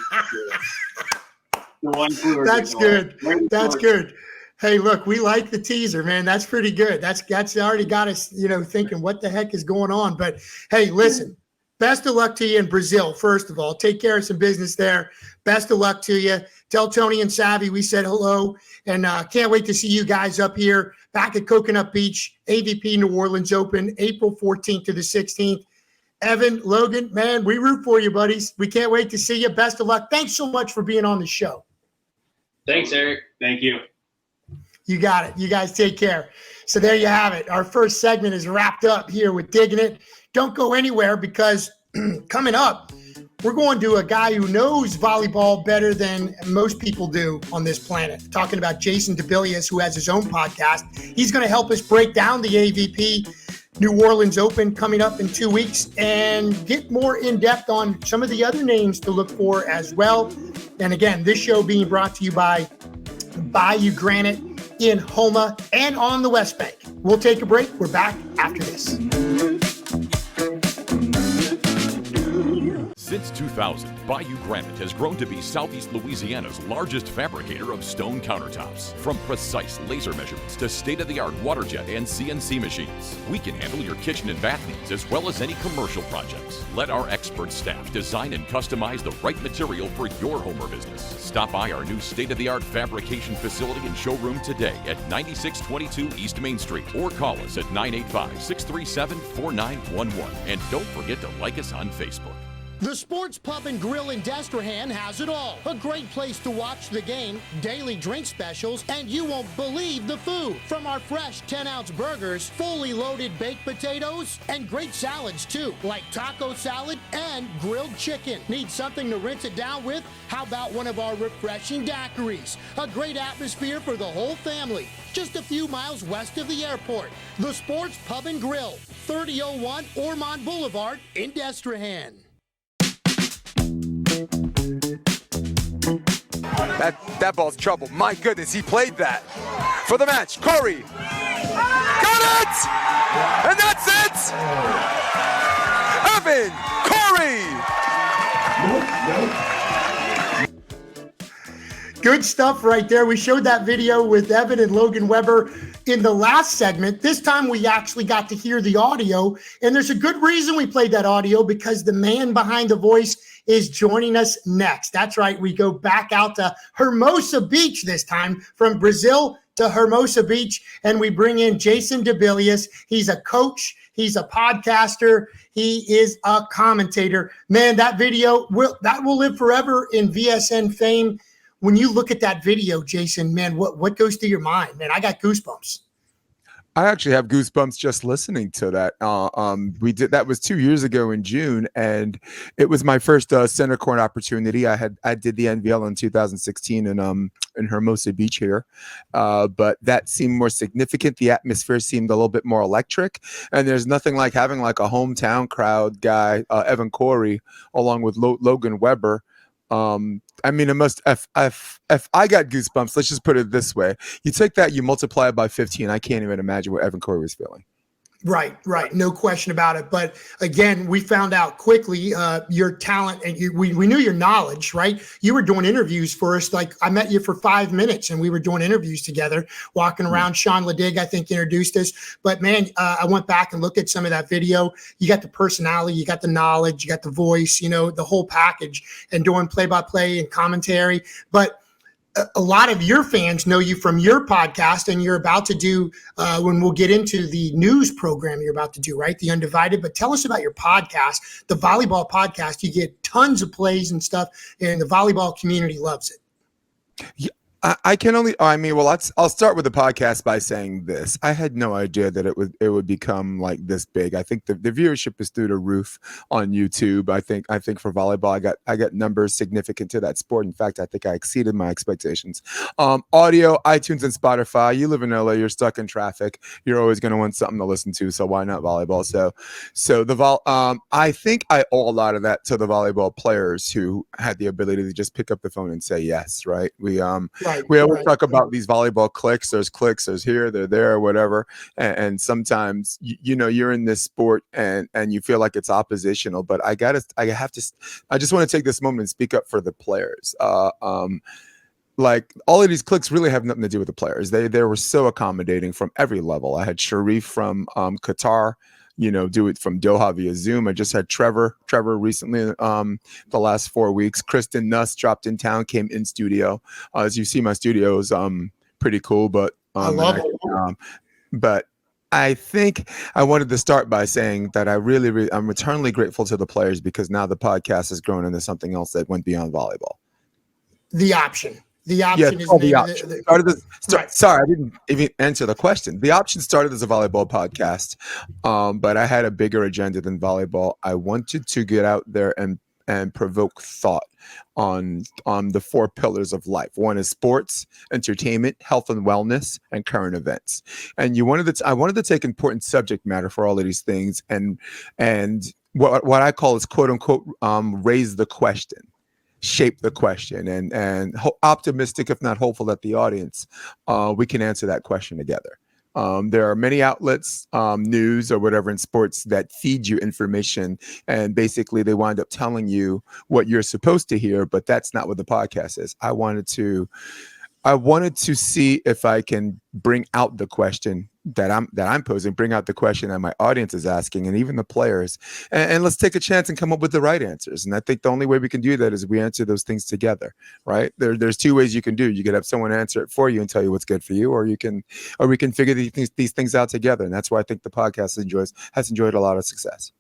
That's good. That's good. Hey, look, we like the teaser, man. That's pretty good. That's already got us, thinking what the heck is going on. But hey, listen, best of luck to you in Brazil, first of all. Take care of some business there. Best of luck to you. Tell Tony and Savvy we said hello, and can't wait to see you guys up here back at Coconut Beach, AVP New Orleans Open, April 14th to the 16th. Evan, Logan, man, we root for you, buddies. We can't wait to see you. Best of luck. Thanks so much for being on the show. Thanks, Eric. Thank you. You got it. You guys take care. So there you have it. Our first segment is wrapped up here with Digging It. Don't go anywhere, because coming up, we're going to a guy who knows volleyball better than most people do on this planet. Talking about Jason Dibelius, who has his own podcast. He's going to help us break down the AVP New Orleans Open coming up in 2 weeks and get more in depth on some of the other names to look for as well. And again, this show being brought to you by Bayou Granite in Homa and on the West Bank. We'll take a break. We're back after this. Since 2000, Bayou Granite has grown to be Southeast Louisiana's largest fabricator of stone countertops. From precise laser measurements to state-of-the-art water jet and CNC machines, we can handle your kitchen and bath needs as well as any commercial projects. Let our expert staff design and customize the right material for your home or business. Stop by our new state-of-the-art fabrication facility and showroom today at 9622 East Main Street, or call us at 985-637-4911. And don't forget to like us on Facebook. The Sports Pub and Grill in Destrehan has it all. A great place to watch the game, daily drink specials, and you won't believe the food. From our fresh 10-ounce burgers, fully loaded baked potatoes, and great salads too, like taco salad and grilled chicken. Need something to rinse it down with? How about one of our refreshing daiquiris? A great atmosphere for the whole family. Just a few miles west of the airport. The Sports Pub and Grill, 3001 Ormond Boulevard in Destrehan. That ball's trouble. My goodness, he played that. For the match, Cory. Got it! And that's it! Evan, Cory! Good stuff right there. We showed that video with Evan and Logan Weber in the last segment. This time we actually got to hear the audio, and there's a good reason we played that audio, because the man behind the voice is joining us next. That's right. We go back out to Hermosa Beach this time, from Brazil to Hermosa Beach, and we bring in Jason Dibelius. He's a coach. He's a podcaster. He is a commentator. Man, that video will live forever in VSN fame. When you look at that video, Jason, man, what goes through your mind? Man, I got goosebumps. I actually have goosebumps just listening to that. We did that was 2 years ago in June, and it was my first center court opportunity. I did the NVL in 2016 in Hermosa Beach here, but that seemed more significant. The atmosphere seemed a little bit more electric, and there's nothing like having like a hometown crowd guy, Evan Cory, along with Logan Weber. I mean, it must. If I got goosebumps, let's just put it this way: you take that, you multiply it by 15. I can't even imagine what Evan Cory was feeling. Right. No question about it. But again, we found out quickly your talent, and we knew your knowledge, right? You were doing interviews for us. Like, I met you for 5 minutes and we were doing interviews together, walking around. Sean Ledig, I think, introduced us. But man, I went back and looked at some of that video. You got the personality, you got the knowledge, you got the voice, the whole package, and doing play-by-play and commentary. But a lot of your fans know you from your podcast, and you're about to do, when we'll get into the news program you're about to do, right? The Undivided. But tell us about your podcast, the volleyball podcast. You get tons of plays and stuff, and the volleyball community loves it. Yeah. I'll start with the podcast by saying this. I had no idea that it would become like this big. I think the viewership is through the roof on YouTube. I think for volleyball, I got numbers significant to that sport. In fact, I think I exceeded my expectations. Audio, iTunes and Spotify. You live in LA, you're stuck in traffic. You're always going to want something to listen to. So why not volleyball? So I think I owe a lot of that to the volleyball players who had the ability to just pick up the phone and say yes. Right. We always talk about these volleyball clicks. There's here, they're there, whatever. And sometimes, you're in this sport and you feel like it's oppositional. But I just want to take this moment and speak up for the players. Like, all of these clicks really have nothing to do with the players. They were so accommodating from every level. I had Sharif from Qatar, do it from Doha via Zoom. I just had Trevor recently, the last 4 weeks. Kristen Nuss dropped in town, came in studio. As you see, my studio is pretty cool, but I love it. But I think I wanted to start by saying that I'm eternally grateful to the players, because now the podcast has grown into something else that went beyond volleyball. The option. The option is the option. Sorry, I didn't even answer the question. The option started as a volleyball podcast, but I had a bigger agenda than volleyball. I wanted to get out there and provoke thought on the 4 pillars of life. One is sports, entertainment, health and wellness, and current events. And I wanted to take important subject matter for all of these things and what I call is quote unquote raise the question, shape the question, and optimistic, if not hopeful, that the audience we can answer that question together. There are many outlets, news or whatever in sports, that feed you information, and basically they wind up telling you what you're supposed to hear, but that's not what the podcast is. I wanted to see if I can bring out the question that I'm posing, bring out the question that my audience is asking, and even the players, and let's take a chance and come up with the right answers. And I think the only way we can do that is we answer those things together, right? There's 2 ways you can do. You could have someone answer it for you and tell you what's good for you, or we can figure these things out together. And that's why I think the podcast has enjoyed a lot of success.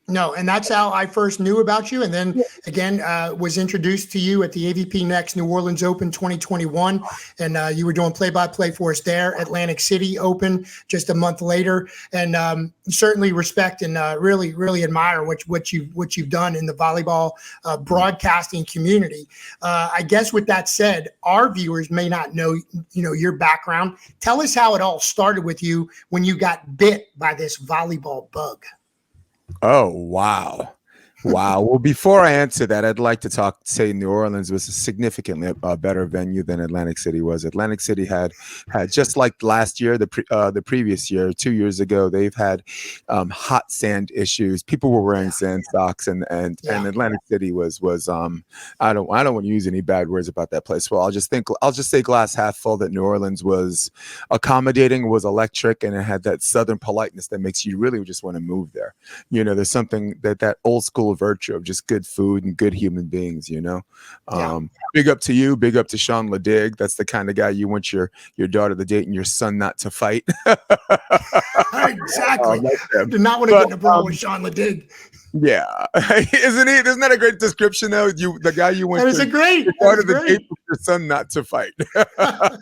No, and that's how I first knew about you. And then again, was introduced to you at the AVP Next New Orleans Open 2021. And you were doing play-by-play for us there. Atlantic City Open just a month later. And certainly respect and really, really admire what you've done in the volleyball broadcasting community. I guess with that said, our viewers may not know, your background. Tell us how it all started with you when you got bit by this volleyball bug. Oh, wow. Well, before I answer that, I'd like to say New Orleans was a significantly better venue than Atlantic City was. Atlantic City had just like last year, the previous year, 2 years ago, they've had hot sand issues. People were wearing sand socks, and Atlantic City was I don't want to use any bad words about that place. Well, I'll just say glass half full, that New Orleans was accommodating, was electric, and it had that Southern politeness that makes you really just want to move there. There's something that old school virtue of just good food and good human beings. Big up to you, big up to Sean Ledig. That's the kind of guy you want your daughter to date and your son not to fight. Exactly. Do not want to get in a brawl with Sean Ledig. Yeah, isn't that a great description though? The guy you want your daughter to date with your son not to fight. I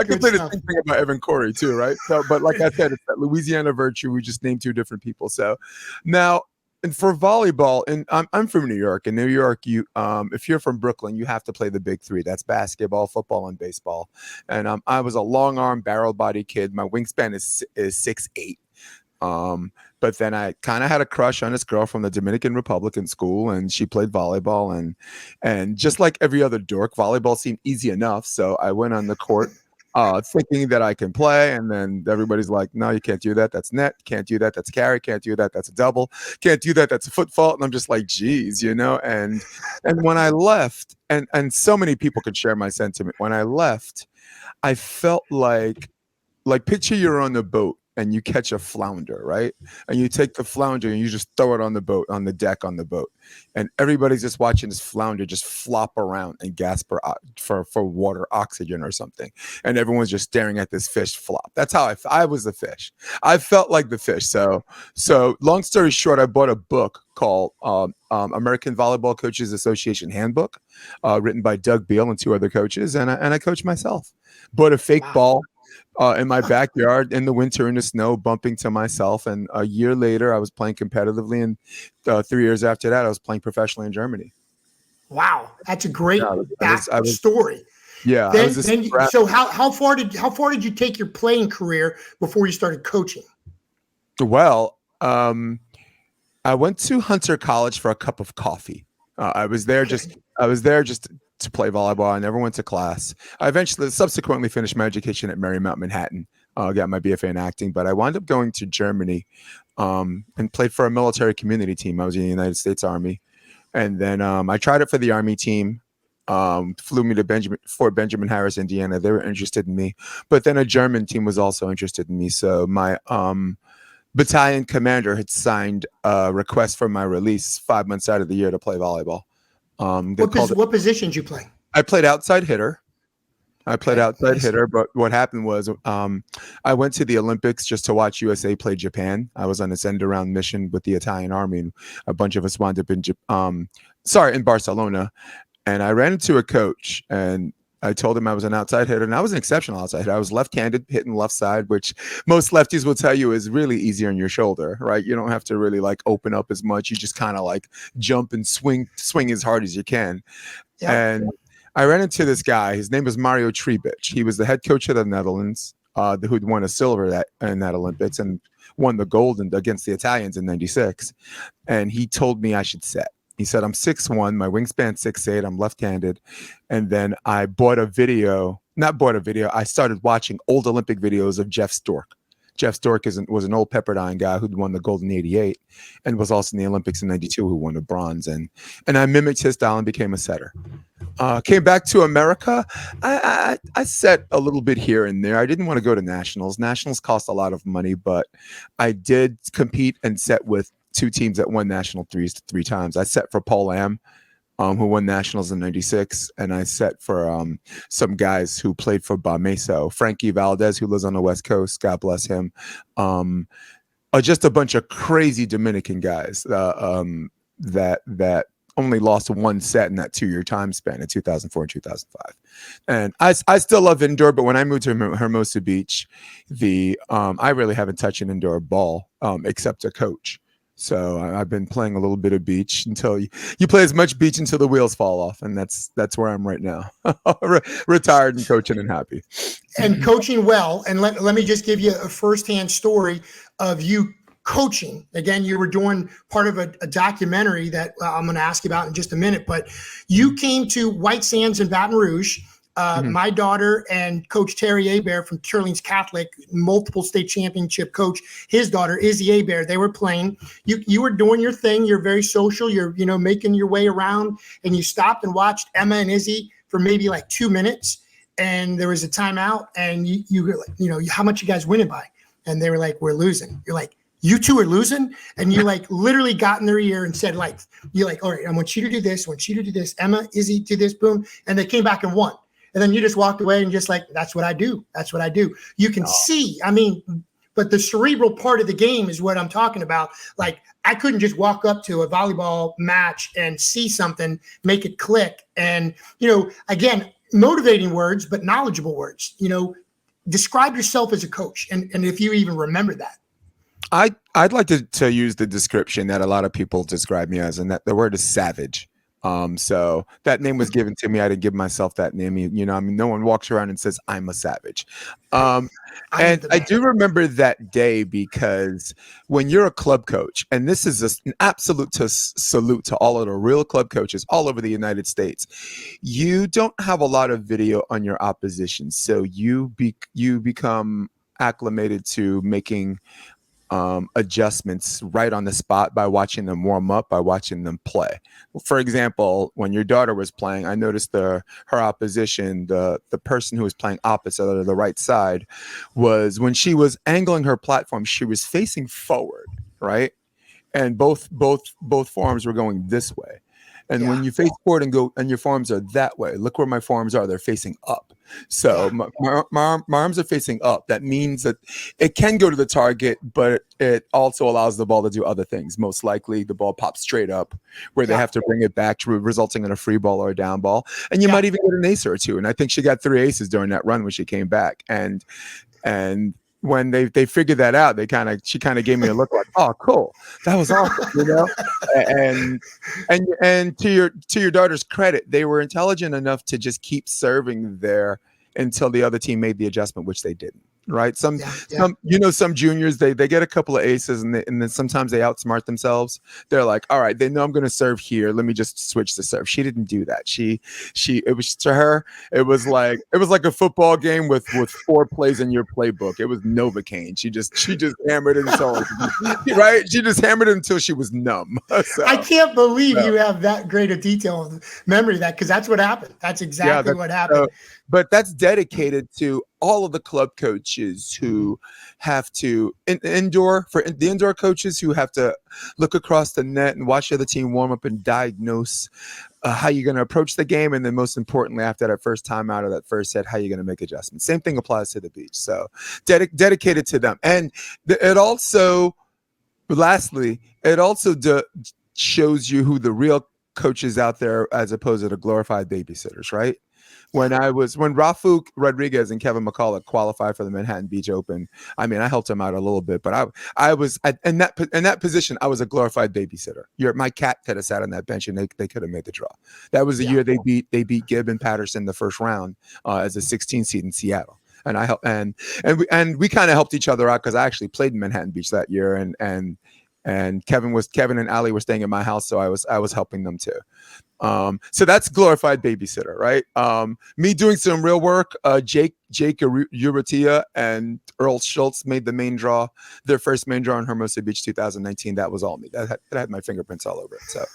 could say the same thing about Evan Cory too, right? So, but like I said, it's that Louisiana virtue. We just named 2 different people. So now, and for volleyball, and I'm from New York. In New York, you if you're from Brooklyn, you have to play the big 3. That's basketball, football, and baseball. And I was a long arm, barrel body kid. My wingspan is 6'8". But then I kind of had a crush on this girl from the Dominican Republic in school, and she played volleyball, and just like every other dork, volleyball seemed easy enough. So I went on the court thinking that I can play, and then everybody's like, no, you can't do that. That's net. Can't do that. That's carry. Can't do that. That's a double. Can't do that. That's a foot fault. And I'm just like, geez, and when I left, and so many people could share my sentiment. When I left, I felt like picture you're on the boat and you catch a flounder, right? And you take the flounder and you just throw it on the boat, on the deck on the boat. And everybody's just watching this flounder just flop around and gasp for water, oxygen or something. And everyone's just staring at this fish flop. That's how I was the fish. I felt like the fish. So long story short, I bought a book called American Volleyball Coaches Association Handbook, written by Doug Beal and 2 other coaches. And I coached myself. Bought a fake ball in my backyard in the winter in the snow, bumping to myself. And a year later, I was playing competitively. And 3 years after that, I was playing professionally in Germany. Wow, that's a great story. Yeah. So how far did you take your playing career before you started coaching? Well, I went to Hunter College for a cup of coffee. I was there just to play volleyball. I never went to class. I subsequently finished my education at Marymount Manhattan. Got my BFA in acting, but I wound up going to Germany and played for a military community team. I was in the United States Army. And then I tried it for the Army team, flew me to Fort Benjamin Harris, Indiana. They were interested in me. But then a German team was also interested in me. So battalion commander had signed a request for my release 5 months out of the year to play volleyball. What position did you play? I played outside hitter. But what happened was I went to the Olympics just to watch USA play Japan. I was on a send-around mission with the Italian Army, and a bunch of us wound up in Barcelona. And I ran into a coach, and I told him I was an outside hitter, and I was an exceptional outside hitter. I was left-handed, hitting left side, which most lefties will tell you is really easier on your shoulder, right? You don't have to really like open up as much. You just kind of like jump and swing as hard as you can. Yeah. And I ran into this guy. His name was Mario Trebic. He was the head coach of the Netherlands, who'd won a silver in that Olympics and won the gold against the Italians in '96. And he told me I should set. He said, I'm 6'1", my wingspan 6'8", I'm left-handed. And then I I started watching old Olympic videos of Jeff Stork. Jeff Stork was an old Pepperdine guy who'd won the gold in '88 and was also in the Olympics in '92 who won the bronze. And I mimicked his style and became a setter. Came back to America. I set a little bit here and there. I didn't want to go to nationals. Nationals cost a lot of money, but I did compete and set with two teams that won national threes 3 times. I set for Paul Lamb, who won nationals in '96, and I set for some guys who played for Bameso. Frankie Valdez, who lives on the West Coast, God bless him. Just a bunch of crazy Dominican guys that only lost 1 set in that 2-year time span in 2004 and 2005. And I still love indoor, but when I moved to Hermosa Beach, I really haven't touched an indoor ball except to coach. So I've been playing a little bit of beach until you play as much beach until the wheels fall off. And that's where I'm right now. Retired and coaching and happy. And coaching well. And let me just give you a firsthand story of you coaching. Again, you were doing part of a documentary that I'm going to ask you about in just a minute, but you came to White Sands in Baton Rouge. My daughter and Coach Terry Hebert from Curling's Catholic, multiple state championship coach, his daughter, Izzy Hebert, they were playing. You were doing your thing. You're very social. You're, making your way around, and you stopped and watched Emma and Izzy for maybe like 2 minutes. And there was a timeout, and you were like, how much you guys winning by? And they were like, we're losing. You're like, you two are losing? And you like literally got in their ear and said, like, you're like, all right, I want you to do this. I want you to do this. Emma, Izzy, do this, boom. And they came back and won. And then you just walked away and just like, that's what I do. That's what I do. You can see, but the cerebral part of the game is what I'm talking about. Like, I couldn't just walk up to a volleyball match and see something, make it click. And, again, motivating words, but knowledgeable words. Describe yourself as a coach. And if you even remember that. I'd like to use the description that a lot of people describe me as, and that the word is savage. So that name was given to me. I didn't give myself that name. No one walks around and says I'm a savage. And I do remember that day because when you're a club coach, and this is an absolute salute to all of the real club coaches all over the United States, you don't have a lot of video on your opposition. So you become acclimated to making adjustments right on the spot by watching them warm up, by watching them play. For example, when your daughter was playing, I noticed her opposition, the person who was playing opposite or the right side, was when she was angling her platform, she was facing forward, right? And both forearms were going this way. And when you face forward and your forearms are that way, look where my forearms are. They're facing up. So my arms are facing up. That means that it can go to the target, but it also allows the ball to do other things. Most likely the ball pops straight up where they have to bring it back, resulting in a free ball or a down ball. And you might even get an ace or two. And I think she got 3 aces during that run when she came back. And when they figured that out, she kind of gave me a look like, oh, cool, that was awesome, And to your daughter's credit, they were intelligent enough to just keep serving there until the other team made the adjustment, which they didn't. Right? Some juniors, they get a couple of aces and then sometimes they outsmart themselves. They're like, all right, they know I'm going to serve here. Let me just switch the serve. She didn't do that. It was to her. It was like a football game with 4 plays in your playbook. It was Novocaine. She just hammered it until right. She just hammered it until she was numb. So, I can't believe you have that great a detail of memory of that, because that's what happened. That's exactly what happened. But that's dedicated to all of the club coaches who have to the indoor coaches who have to look across the net and watch the other team warm up and diagnose how you're going to approach the game, and then most importantly, after that first time out of that first set, how you're going to make adjustments. Same thing applies to the beach. So dedicated to them, and it also, lastly, shows you who the real coaches out there as opposed to the glorified babysitters, right? When Rafu Rodriguez and Kevin McCullough qualified for the Manhattan Beach Open, I mean, I helped him out a little bit, but I was in that position. I was a glorified babysitter. My cat could have sat on that bench and they could have made the draw. That was the year they beat Gibb and Patterson the first round as a 16 seed in Seattle. And I helped, and we kind of helped each other out because I actually played in Manhattan Beach that year, and Kevin and Ali were staying at my house, so I was helping them too. So that's glorified babysitter, right? Me doing some real work. Jake Uratia and Earl Schultz made the main draw, their first main draw in Hermosa Beach 2019. That was all me. That had my fingerprints all over it. So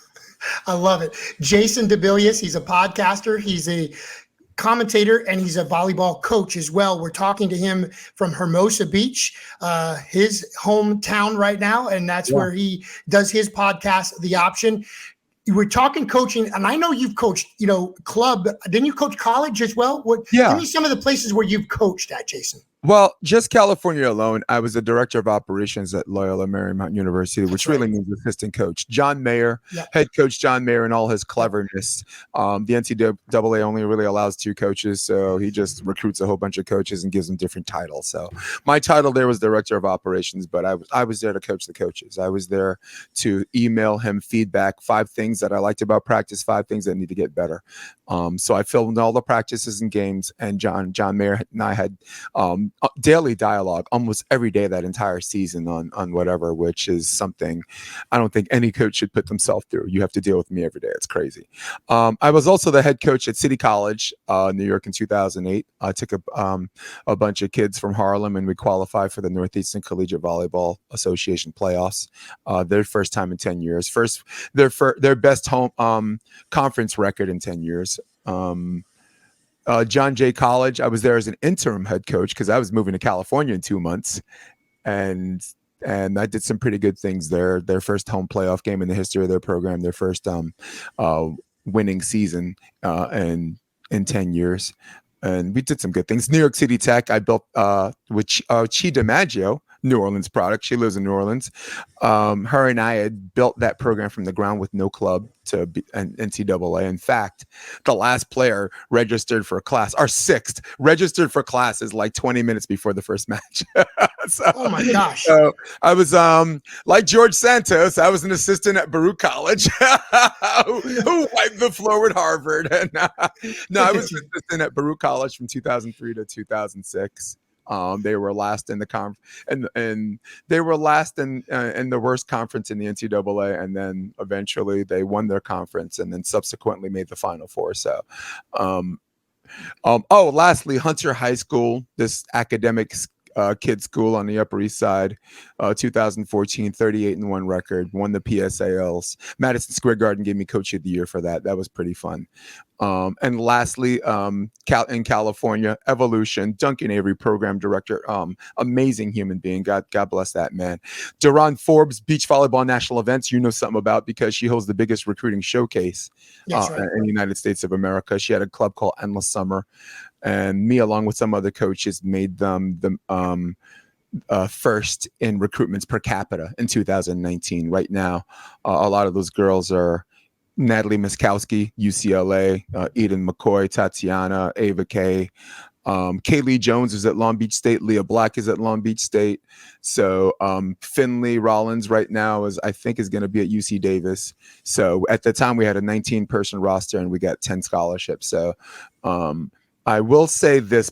I love it. Jason Dibelius, he's a podcaster. He's a commentator, and he's a volleyball coach as well. We're talking to him from Hermosa Beach, his hometown right now, and that's where he does his podcast, The Option. We're talking coaching, and I know you've coached, club. Didn't you coach college as well? Give me some of the places where you've coached at, Jason. Well, just California alone, I was the director of operations at Loyola Marymount University, which really means assistant coach. John Mayer, head coach John Mayer, and all his cleverness. The NCAA only really allows 2 coaches, so he just recruits a whole bunch of coaches and gives them different titles. So my title there was director of operations, but I was there to coach the coaches. I was there to email him feedback, 5 things that I liked about practice, 5 things that need to get better. So I filmed all the practices and games, and John Mayer and I had daily dialogue almost every day that entire season on whatever, which is something I don't think any coach should put themselves through. You have to deal with me every day. It's crazy. I was also the head coach at City College, New York in 2008. I took a bunch of kids from Harlem, and we qualified for the Northeastern Collegiate Volleyball Association playoffs. Their first time in 10 years. Their best home conference record in 10 years. John Jay College, I was there as an interim head coach because I was moving to California in 2 months, and I did some pretty good things there. Their first home playoff game in the history of their program, their first winning season in 10 years, and we did some good things. New York City Tech, I built with Chi DiMaggio, New Orleans product. She lives in New Orleans. Her and I had built that program from the ground with no club to be an NCAA. In fact, the last player registered for class, our 6th, registered for classes like 20 minutes before the first match. Oh my gosh. So I was like George Santos, I was an assistant at Baruch College who wiped the floor with Harvard. And no, I was an assistant at Baruch College from 2003 to 2006. They were last in the and they were last in the worst conference in the NCAA, and then eventually they won their conference, and then subsequently made the Final Four. So, lastly, Hunter High School, this academic kids school on the Upper East Side, 2014, 38-1 record, won the PSALs. Madison Square Garden gave me Coach of the Year for that. That was pretty fun. And lastly, in California, Evolution, Duncan Avery, program director, amazing human being. God bless that man. Duran Forbes, beach volleyball national events, you know something about because she holds the biggest recruiting showcase in the United States of America. She had a club called Endless Summer, and me, along with some other coaches, made them the first in recruitments per capita in 2019. Right now, a lot of those girls are Natalie Miskowski, UCLA, Eden McCoy, Tatiana, Ava Kay. Kaylee Jones is at Long Beach State. Leah Black is at Long Beach State. So Finley Rollins right now is going to be at UC Davis. So at the time we had a 19-person roster and we got 10 scholarships. So I will say this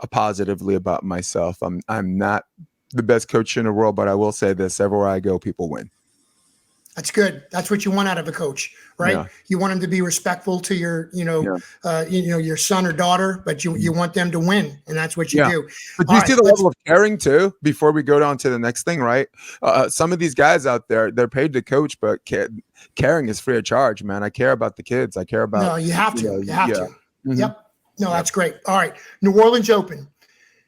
positively about myself. I'm not the best coach in the world, but I will say this: everywhere I go, people win. That's good. That's what you want out of a coach, right? Yeah. You want them to be respectful to your, your son or daughter, but you want them to win, and that's what you do. But do you see the level of caring too? Before we go down to the next thing, right? Some of these guys out there, they're paid to coach, but caring is free of charge, man. I care about the kids. I care about. No, you have to. You have to. Mm-hmm. Yep. No, that's great. All right. New Orleans Open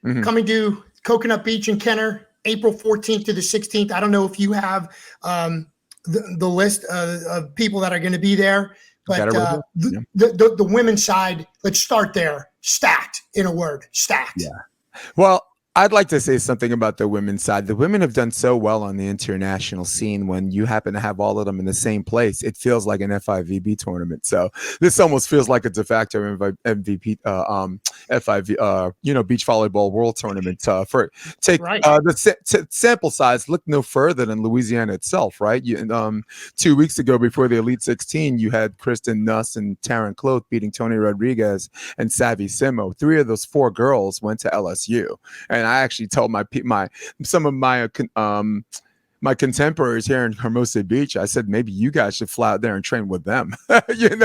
Mhm. coming to Coconut Beach in Kenner, April 14th to the 16th. I don't know if you have the list of people that are going to be there, but the women's side, let's start there. Stacked, in a word, stacked. Yeah. Well, I'd like to say something about the women's side. The women have done so well on the international scene. When you happen to have all of them in the same place, it feels like an FIVB tournament. So this almost feels like a de facto MVP, FIV, beach volleyball world tournament. The sample size, look no further than Louisiana itself, right? 2 weeks ago, before the Elite 16, you had Kristen Nuss and Taryn Cloth beating Tony Rodriguez and Savi Simo. 3 of those 4 girls went to LSU. And I actually told some of my contemporaries here in Hermosa Beach, I said, maybe you guys should fly out there and train with them. Think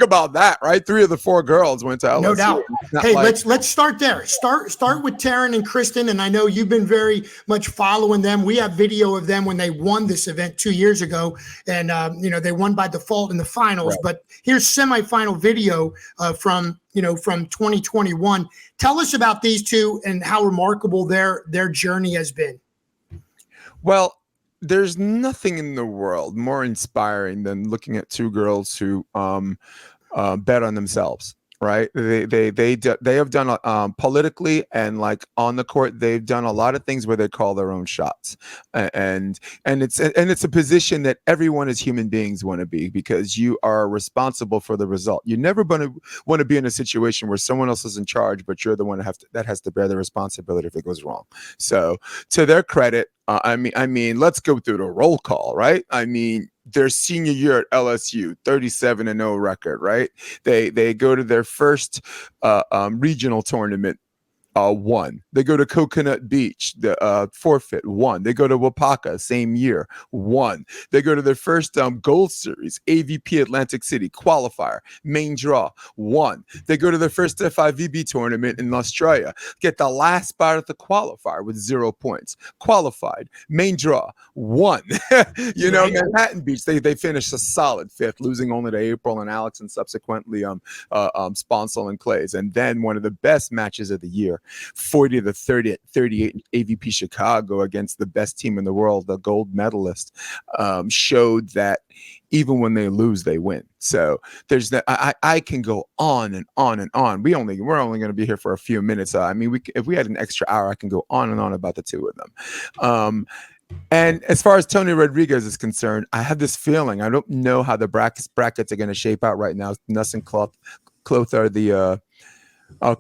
about that, right? 3 of the 4 girls went to LSU. No doubt. Hey, let's start there. Start with Taryn and Kristen, and I know you've been very much following them. We have video of them when they won this event 2 years ago, and they won by default in the finals. Right. But here's semifinal video from 2021. Tell us about these two and how remarkable their journey has been. Well, there's nothing in the world more inspiring than looking at 2 girls who bet on themselves. Right? They have done politically and like on the court. They've done a lot of things where they call their own shots, and it's a position that everyone as human beings want to be, because you are responsible for the result. You never want to be in a situation where someone else is in charge, but you're the one that has to bear the responsibility if it goes wrong. So to their credit, I mean, let's go through the roll call, right? I mean, their senior year at LSU, 37-0 record, right? They go to their first regional tournament, won. They go to Coconut Beach, the forfeit, won. They go to Wapaka, same year, won. They go to their first Gold Series, AVP Atlantic City qualifier, main draw, won. They go to their first FIVB tournament in Australia, get the last spot at the qualifier with 0 points, qualified, main draw, won. Manhattan Beach, they finished a solid 5th, losing only to April and Alex, and subsequently Sponsel and Clays. And then one of the best matches of the year, 40-30 38 AVP Chicago against the best team in the world, the gold medalist, showed that even when they lose, they win. So there's that. I can go on and on and on. We're only going to be here for a few minutes. If we had an extra hour, I can go on and on about the 2 of them. And as far as Tony Rodriguez is concerned, I have this feeling, I don't know how the brackets are going to shape out right now. Nuss and Cloth are the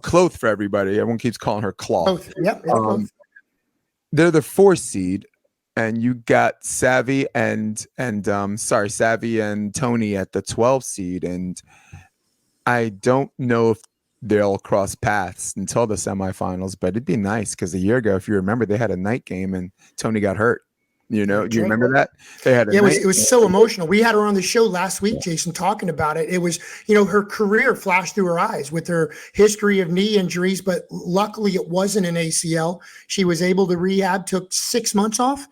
Cloth for everybody. Everyone keeps calling her Cloth. Yep. They're the 4 seed, and you got Savvy and Tony at the 12 seed, and I don't know if they'll cross paths until the semifinals, but it'd be nice, because a year ago, if you remember, they had a night game and Tony got hurt. Do you remember that? They had it was so emotional. We had her on the show last week, Jason, talking about it. It was, her career flashed through her eyes with her history of knee injuries, but luckily it wasn't an ACL. She was able to rehab, took 6 months off.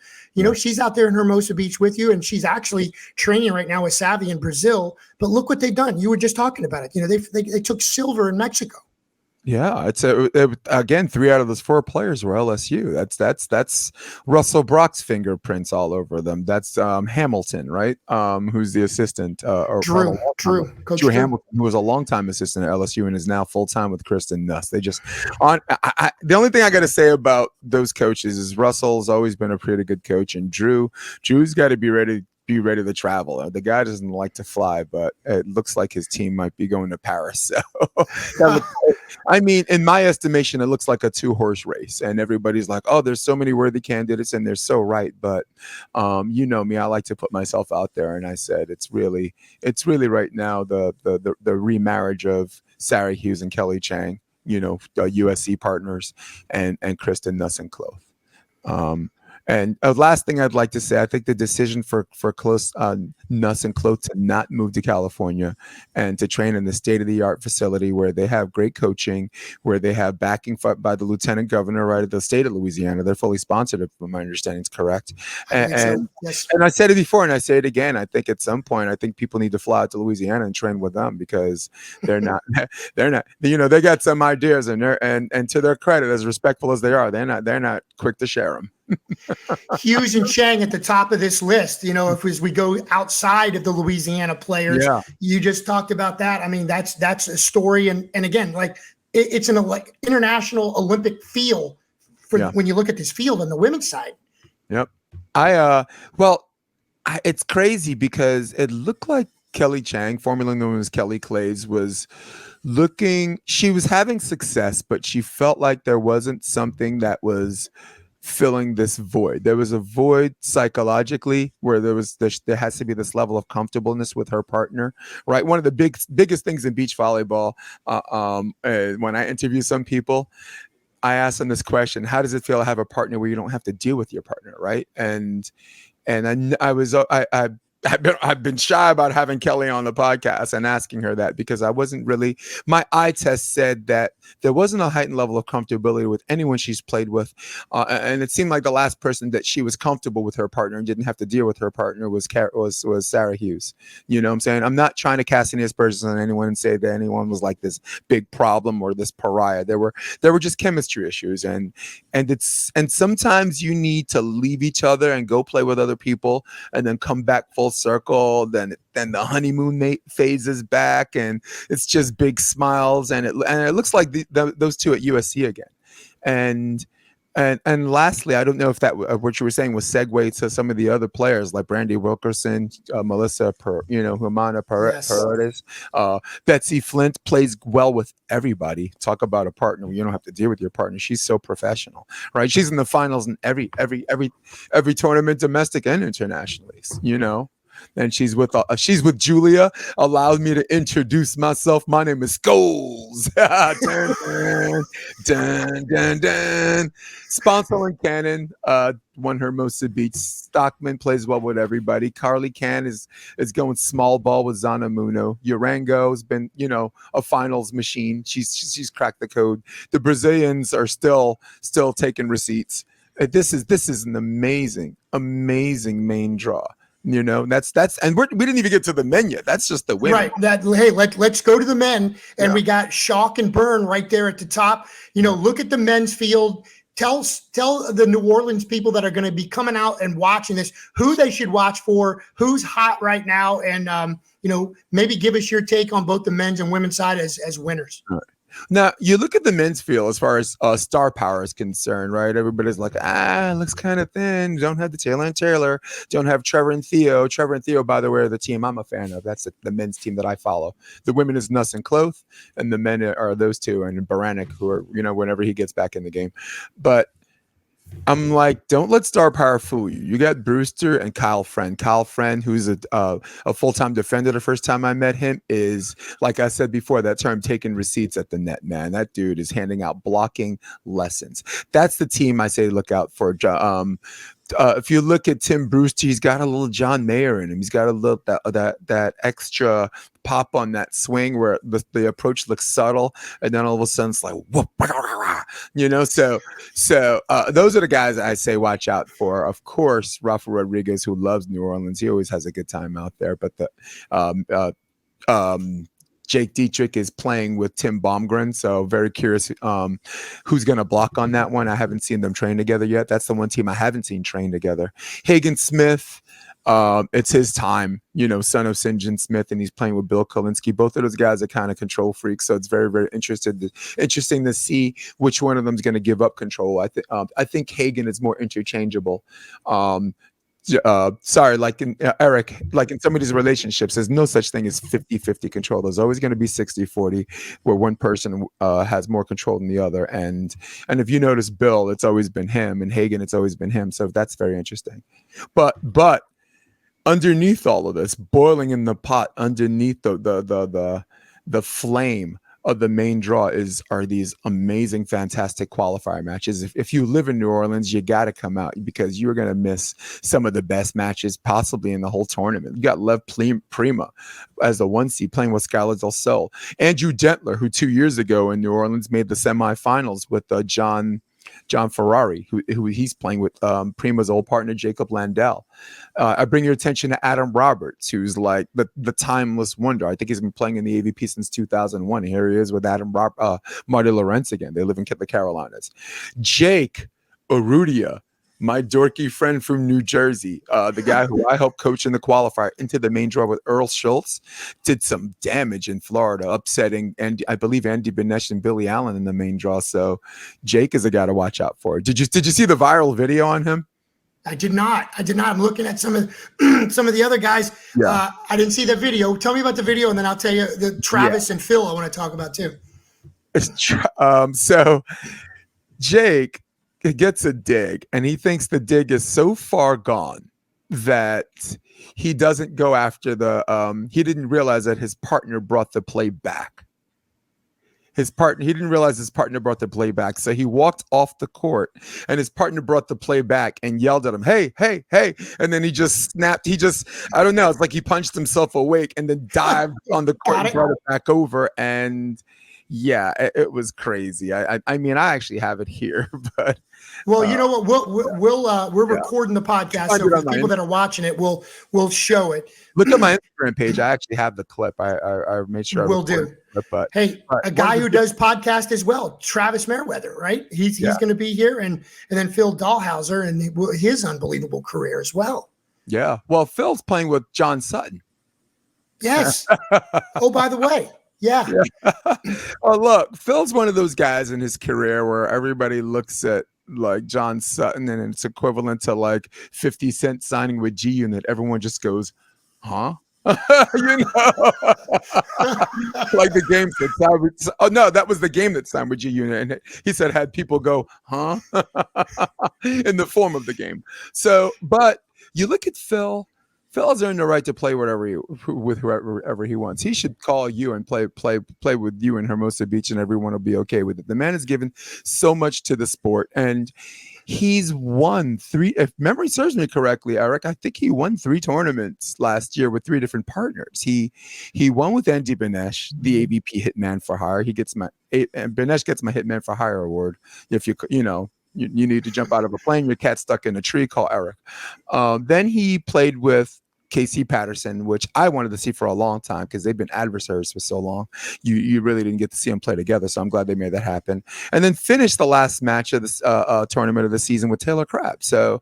She's out there in Hermosa Beach with you, and she's actually training right now with Savi in Brazil. But look what they've done. You were just talking about it. They took silver in Mexico. Yeah, again, 3 out of those 4 players were LSU. That's Russell Brock's fingerprints all over them. That's Hamilton, right? Who's the assistant? Drew Hamilton, who was a longtime assistant at LSU and is now full time with Kristen Nuss. They just the only thing I got to say about those coaches is Russell's always been a pretty good coach, and Drew's got to be ready to travel. The guy doesn't like to fly, but it looks like his team might be going to Paris. So, in my estimation, it looks like a 2-horse race, and everybody's like, "Oh, there's so many worthy candidates," and they're so right. But you know me, I like to put myself out there, and I said it's really right now the remarriage of Sarah Hughes and Kelly Chang, USC partners, and Kristen Nuss and Cloth. And last thing I'd like to say, I think the decision for Nuss and Cloth to not move to California and to train in the state-of-the-art facility where they have great coaching, where they have backing by the lieutenant governor, right, of the state of Louisiana. They're fully sponsored, if my understanding is correct. And I said it before, and I say it again. I think at some point, I think people need to fly out to Louisiana and train with them, because they're not, they got some ideas, and to their credit, as respectful as they are, they're not quick to share them. Hughes and Chang at the top of this list. As we go outside of the Louisiana players, you just talked about that. I mean, that's a story, and again, like it's an international Olympic feel when you look at this field on the women's side. Yep. It's crazy because it looked like Kelly Chang, formerly known as Kelly Clays, she was having success, but she felt like there wasn't something that was filling this void. There was a void psychologically where there has to be this level of comfortableness with her partner, right? One of the biggest things in beach volleyball, when I interview some people, I ask them this question: how does it feel to have a partner where you don't have to deal with your partner, right? And I've been shy about having Kelly on the podcast and asking her that, because I wasn't really, my eye test said that there wasn't a heightened level of comfortability with anyone she's played with. And it seemed like the last person that she was comfortable with her partner and didn't have to deal with her partner was Sarah Hughes. You know what I'm saying? I'm not trying to cast any aspersions on anyone and say that anyone was like this big problem or this pariah. There were just chemistry issues, and sometimes you need to leave each other and go play with other people and then come back full circle. Then the honeymoon phase is back, and it's just big smiles, and it looks like those two at USC again. And lastly, I don't know if that what you were saying was segue to some of the other players like Brandy Wilkerson, Melissa, Humana Paredes, Betsy Flint plays well with everybody. Talk about a partner where you don't have to deal with your partner. She's so professional, right? She's in the finals in every tournament, domestic and internationally. And she's with Julia. Allowed me to introduce myself. My name is Scholes. Dun, dun, dun, dun. Sponsoring Cannon won her most of beats. Stockman plays well with everybody. Carly Can is going small ball with Zana Muno. Urango's been a finals machine. She's cracked the code. The Brazilians are still taking receipts. This is an amazing main draw. That's and we didn't even get to the men yet. That's just the women. Right. Let's go to the men, and we got Schalk and Byrne right there at the top. Look at the men's field. Tell the New Orleans people that are going to be coming out and watching this who they should watch for, who's hot right now, and maybe give us your take on both the men's and women's side as winners. All right. Now, you look at the men's field as far as star power is concerned, right? Everybody's like, looks kind of thin. Don't have the Taylor and Taylor. Don't have Trevor and Theo. Trevor and Theo, by the way, are the team I'm a fan of. That's the men's team that I follow. The women is Nuss and Cloth, and the men are those two, and Baranek, who are, whenever he gets back in the game. But I'm like, don't let star power fool you. You got Brewster and Kyle Friend. Kyle Friend, who's a full-time defender. The first time I met him is, like I said before, that term, taking receipts at the net, man. That dude is handing out blocking lessons. That's the team I say look out for. If you look at Tim Brewster, he's got a little John Mayer in him. He's got a little that extra pop on that swing where the approach looks subtle, and then all of a sudden it's like whoop, So those are the guys I say watch out for. Of course, Rafa Rodriguez, who loves New Orleans, he always has a good time out there. But Jake Dietrich is playing with Tim Baumgren, so very curious who's going to block on that one. I haven't seen them train together yet. That's the one team I haven't seen train together. Hagen Smith, it's his time, son of St. John Smith, and he's playing with Bill Kolinsky. Both of those guys are kind of control freaks, so it's very, very interesting to see which one of them is going to give up control. I think Hagen is more interchangeable. Like in Eric, like in some of these relationships, there's no such thing as 50-50 control. There's always going to be 60-40 where one person has more control than the other. And if you notice Bill, it's always been him, and Hagen, it's always been him. So that's very interesting. But underneath all of this, boiling in the pot, underneath the flame of the main draw are these amazing, fantastic qualifier matches. If you live in New Orleans, you got to come out because you're going to miss some of the best matches possibly in the whole tournament. You got Lev Prima as the 1 seed playing with Skylar Del Sol. Andrew Dentler, who 2 years ago in New Orleans made the semifinals with John Ferrari, who he's playing with Prima's old partner, Jacob Landell. I bring your attention to Adam Roberts, who's like the timeless wonder. I think he's been playing in the AVP since 2001. Here he is with Marty Lawrence again. They live in the Carolinas. Jake Urrutia, my dorky friend from New Jersey, the guy who I helped coach in the qualifier into the main draw with Earl Schultz, did some damage in Florida, upsetting I believe Andy Benesh and Billy Allen in the main draw. So Jake is a guy to watch out for. Did you see the viral video on him? I did not. I'm looking at some of the other guys. Yeah. I didn't see the video. Tell me about the video, and then I'll tell you the Travis and Phil I want to talk about too. So Jake gets a dig, and he thinks the dig is so far gone that he doesn't go after he didn't realize that his partner brought the play back. He didn't realize his partner brought the play back. So he walked off the court and his partner brought the play back and yelled at him, hey, hey, hey. And then he just snapped. I don't know. It's like he punched himself awake and then dived on the court and brought it back over. And yeah, it was crazy. I mean, I actually have it here, but. Well, you know what? We're recording the podcast, so for people that are watching it, we'll show it. Look at my Instagram page. I actually have the clip. I made sure. We'll do. But hey, a guy who does podcast as well, Travis Merriweather, right? He's going to be here, and then Phil Dahlhauser and his unbelievable career as well. Yeah. Well, Phil's playing with John Sutton. Yes. Oh, by the way. Yeah. Well, look, Phil's one of those guys in his career where everybody looks at like John Sutton and it's equivalent to like 50 Cent signing with G Unit. Everyone just goes, huh? You know, like the game said. Oh no, that was the game that signed with G Unit, and he said had people go, huh? In the form of the game. So, but you look at Phil. Phil has earned the right to play with whoever he wants. He should call you and play with you in Hermosa Beach, and everyone will be okay with it. The man has given so much to the sport, and he's won 3. If memory serves me correctly, Eric, I think he won 3 tournaments last year with 3 different partners. He won with Andy Benesh, the AVP Hitman for Hire. Benesh gets my Hitman for Hire award. If you need to jump out of a plane, your cat's stuck in a tree, call Eric. Then he played with Casey Patterson, which I wanted to see for a long time because they've been adversaries for so long. You really didn't get to see them play together, so I'm glad they made that happen. And then finished the last match of this tournament of the season with Taylor Crabb. So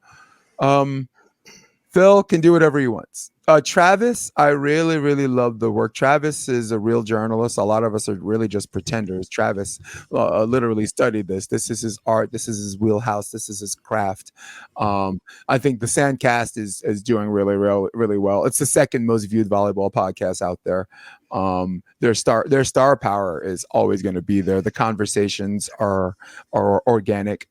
Phil can do whatever he wants. Travis, I really, really love the work. Travis is a real journalist. A lot of us are really just pretenders. Travis literally studied this. This is his art. This is his wheelhouse. This is his craft. I think the Sandcast is doing really, really well. It's the second most viewed volleyball podcast out there. Their star power is always going to be there. The conversations are organic.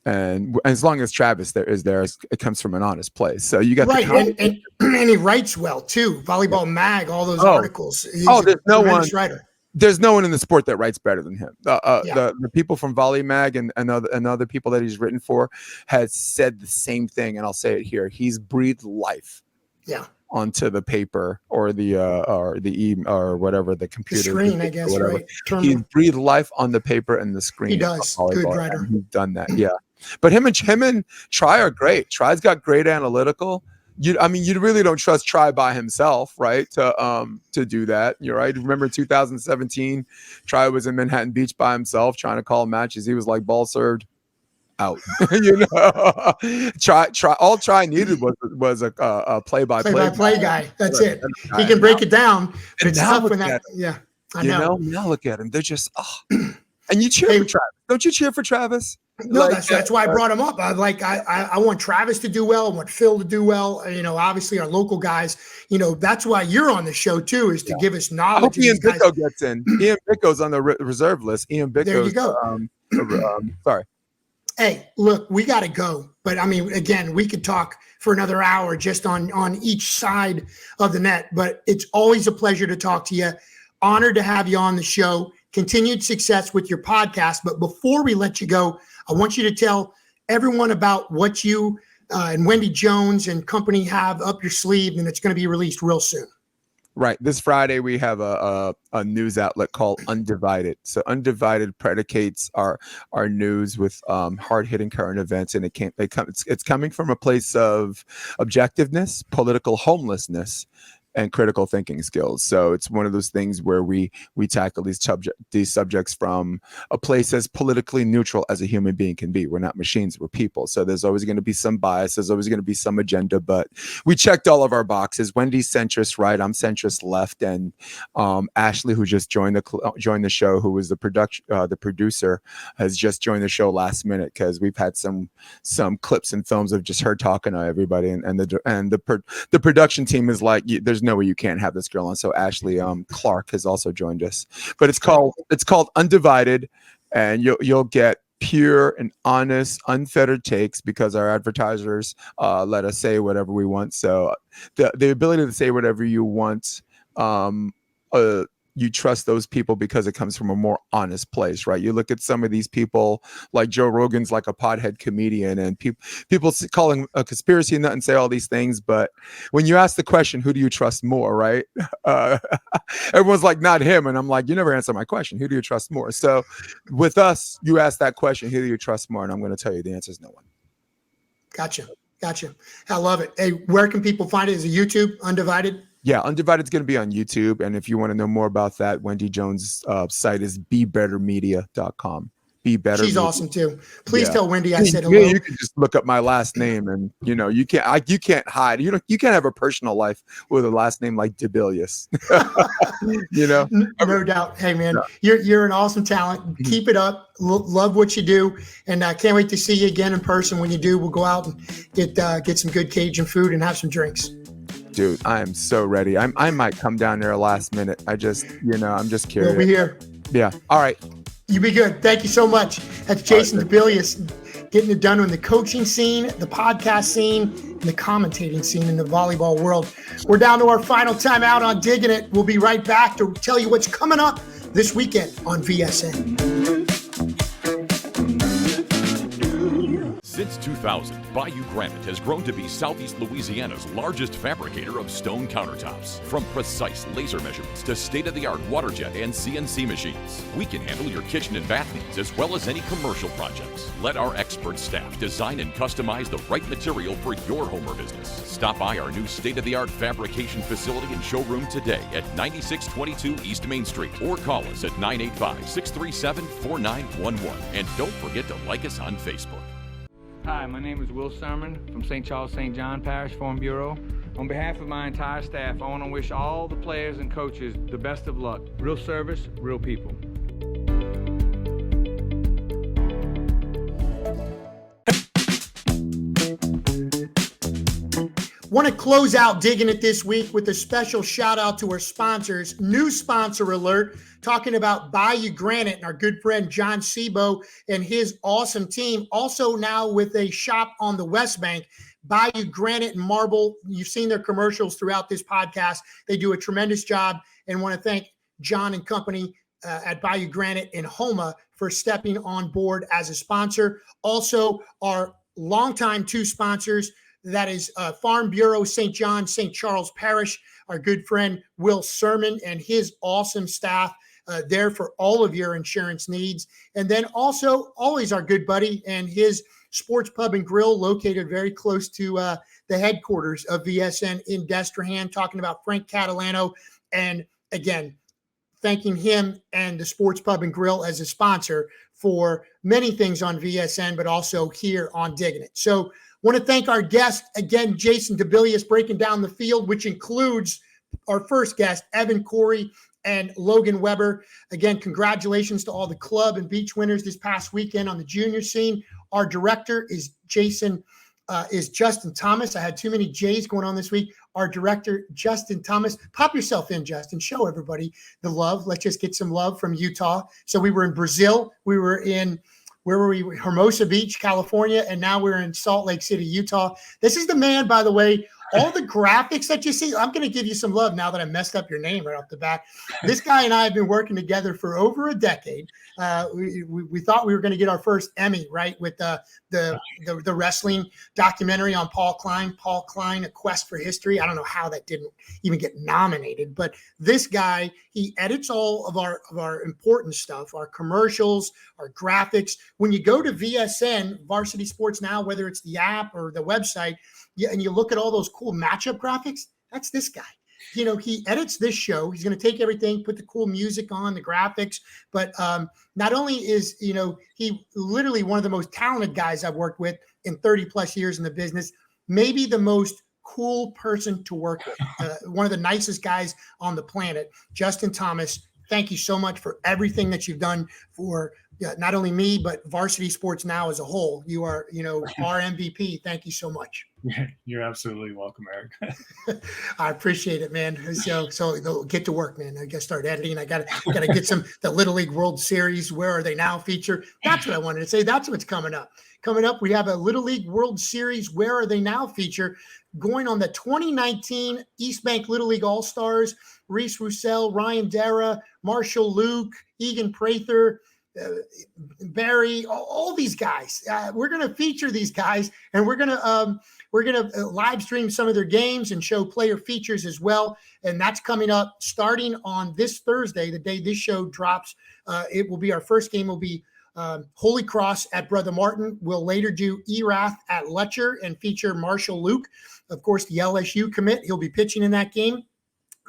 And as long as Travis is there, it comes from an honest place. So you got right, and he writes well too. Volleyball Mag, all those articles. He's there's no one writer. There's no one in the sport that writes better than him. The people from Volley Mag and other people that he's written for has said the same thing, and I'll say it here. He's breathed life. Yeah. Onto the paper or the or whatever the computer the screen, I guess. Right. He breathed life on the paper and the screen. He does. Good writer. He's done that. Yeah. But him and Tri are great. Tri's got great analytical. You really don't trust Tri by himself, right? To do that. You're right. Remember 2017, Tri was in Manhattan Beach by himself trying to call matches. He was like ball served. Out. All Tri needed was a play-by-play guy. That's it. He can break it down. But it's tough when that. Yeah, I know. Now look at him. They're just and you cheer for Travis. Don't you cheer for Travis? No, that's why I brought him up. I want Travis to do well. I want Phil to do well. Obviously our local guys. That's why you're on the show too, is to give us knowledge. I hope Ian Bicko gets in. Ian Bicko's on the reserve list. Ian Bicko. There you go. Sorry. Hey, look, we got to go. But, again, we could talk for another hour just on each side of the net. But it's always a pleasure to talk to you. Honored to have you on the show. Continued success with your podcast. But before we let you go, I want you to tell everyone about what you and Wendy Jones and company have up your sleeve, and it's going to be released real soon. Right. This Friday, we have a news outlet called Undivided. So Undivided predicates our news with hard-hitting current events, and it's coming from a place of objectiveness, political homelessness, and critical thinking skills. So it's one of those things where we tackle these subjects from a place as politically neutral as a human being can be. We're not machines, we're people. So there's always going to be some bias, there's always going to be some agenda, but we checked all of our boxes. Wendy's centrist right, I'm centrist left, and Ashley, who just joined the show, who was the producer, has just joined the show last minute because we've had some clips and films of just her talking to everybody, and the production team is like, there's no way you can't have this girl on. So Ashley Clark has also joined us, but it's called Undivided, and you'll get pure and honest, unfettered takes because our advertisers let us say whatever we want. So the ability to say whatever you want, you trust those people because it comes from a more honest place, right? You look at some of these people, like Joe Rogan's like a pothead comedian, and people call him a conspiracy nut and say all these things, but when you ask the question, who do you trust more, right? Everyone's like, not him, and I'm like, you never answer my question. Who do you trust more? So with us, you ask that question, who do you trust more? And I'm going to tell you the answer is no one. Gotcha. I love it. Hey, where can people find it? Is it YouTube, Undivided? Yeah, Undivided is going to be on YouTube. And if you want to know more about that, Wendy Jones' site is BeBetterMedia.com. She's awesome too. Please tell Wendy I said hello. You can just look up my last name, and you can't hide. You can't have a personal life with a last name like Dibelius. No doubt. Hey man, you're an awesome talent. Keep it up. Love what you do, and I can't wait to see you again in person. When you do, we'll go out and get some good Cajun food and have some drinks. Dude, I am so ready. I might come down there last minute. I'm just curious. We'll be here. Yeah. All right. You be good. Thank you so much. That's Jason Dibelius getting it done in the coaching scene, the podcast scene, and the commentating scene in the volleyball world. We're down to our final time out on Diggin' It. We'll be right back to tell you what's coming up this weekend on VSN. Since 2000, Bayou Granite has grown to be Southeast Louisiana's largest fabricator of stone countertops. From precise laser measurements to state-of-the-art water jet and CNC machines, we can handle your kitchen and bath needs as well as any commercial projects. Let our expert staff design and customize the right material for your home or business. Stop by our new state-of-the-art fabrication facility and showroom today at 9622 East Main Street, or call us at 985-637-4911. And don't forget to like us on Facebook. Hi, my name is Will Sermon from St. Charles St. John Parish Farm Bureau. On behalf of my entire staff, I want to wish all the players and coaches the best of luck. Real service, real people. Want to close out Digging It this week with a special shout out to our sponsors. New sponsor alert, talking about Bayou Granite and our good friend John Sebo and his awesome team. Also now with a shop on the West Bank, Bayou Granite and Marble. You've seen their commercials throughout this podcast. They do a tremendous job, and want to thank John and company at Bayou Granite in Houma for stepping on board as a sponsor. Also, our longtime two sponsors, that is Farm Bureau St. John, St. Charles Parish, our good friend Will Sermon and his awesome staff there for all of your insurance needs. And then also always our good buddy and his sports pub and grill located very close to the headquarters of VSN in Destrehan, talking about Frank Catalano. And again, thanking him and the sports pub and grill as a sponsor for many things on VSN, but also here on Diggin' It. So want to thank our guest, again, Jason Dibelius, breaking down the field, which includes our first guest, Evan Cory and Logan Weber. Again, congratulations to all the club and beach winners this past weekend on the junior scene. Our director is Justin Thomas. I had too many J's going on this week. Our director, Justin Thomas. Pop yourself in, Justin. Show everybody the love. Let's just get some love from Utah. So we were in Brazil. We were in where were we? Hermosa Beach, California, and now we're in Salt Lake City, Utah. This is the man, by the way, all the graphics that you see, I'm going to give you some love now that I messed up your name right off the bat. This guy and I have been working together for over a decade. We thought we were going to get our first Emmy, right, with the wrestling documentary on Paul Klein, A Quest for History. I don't know how that didn't even get nominated, but this guy, he edits all of our important stuff, our commercials, our graphics. When you go to VSN, Varsity Sports Now, whether it's the app or the website, and you look at all those cool matchup graphics, that's this guy. He edits this show. He's going to take everything, put the cool music on, the graphics. But not only is, he literally one of the most talented guys I've worked with in 30 plus years in the business, maybe the most cool person to work with, one of the nicest guys on the planet, Justin Thomas. Thank you so much for everything that you've done for not only me, but Varsity Sports Now as a whole. You are, our MVP. Thank you so much. You're absolutely welcome, Eric. I appreciate it, man. So get to work, man. I got to start editing. I got to get the Little League World Series. Where are they now feature? That's what I wanted to say. That's what's coming up. Coming up, we have a Little League World Series. Where are they now feature going on the 2019 East Bank Little League All-Stars. Reese Roussel, Ryan Dara, Marshall Luke, Egan Prather, Barry, all these guys. We're going to feature these guys, and we're going to live stream some of their games and show player features as well. And that's coming up starting on this Thursday, the day this show drops. It will be our first game will be Holy Cross at Brother Martin. We'll later do Erath at Letcher and feature Marshall Luke, of course, the LSU commit. He'll be pitching in that game.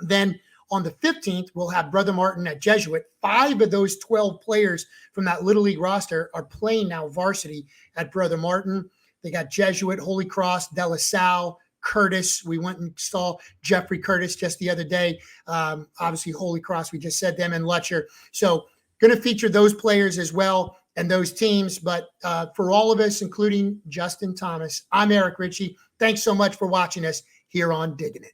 Then on the 15th, we'll have Brother Martin at Jesuit. 5 of those 12 players from that Little League roster are playing now varsity at Brother Martin. They got Jesuit, Holy Cross, De La Salle, Curtis. We went and saw Jeffrey Curtis just the other day. Obviously, Holy Cross, we just said them, and Letcher. So going to feature those players as well and those teams. But for all of us, including Justin Thomas, I'm Eric Richey. Thanks so much for watching us here on Diggin' It.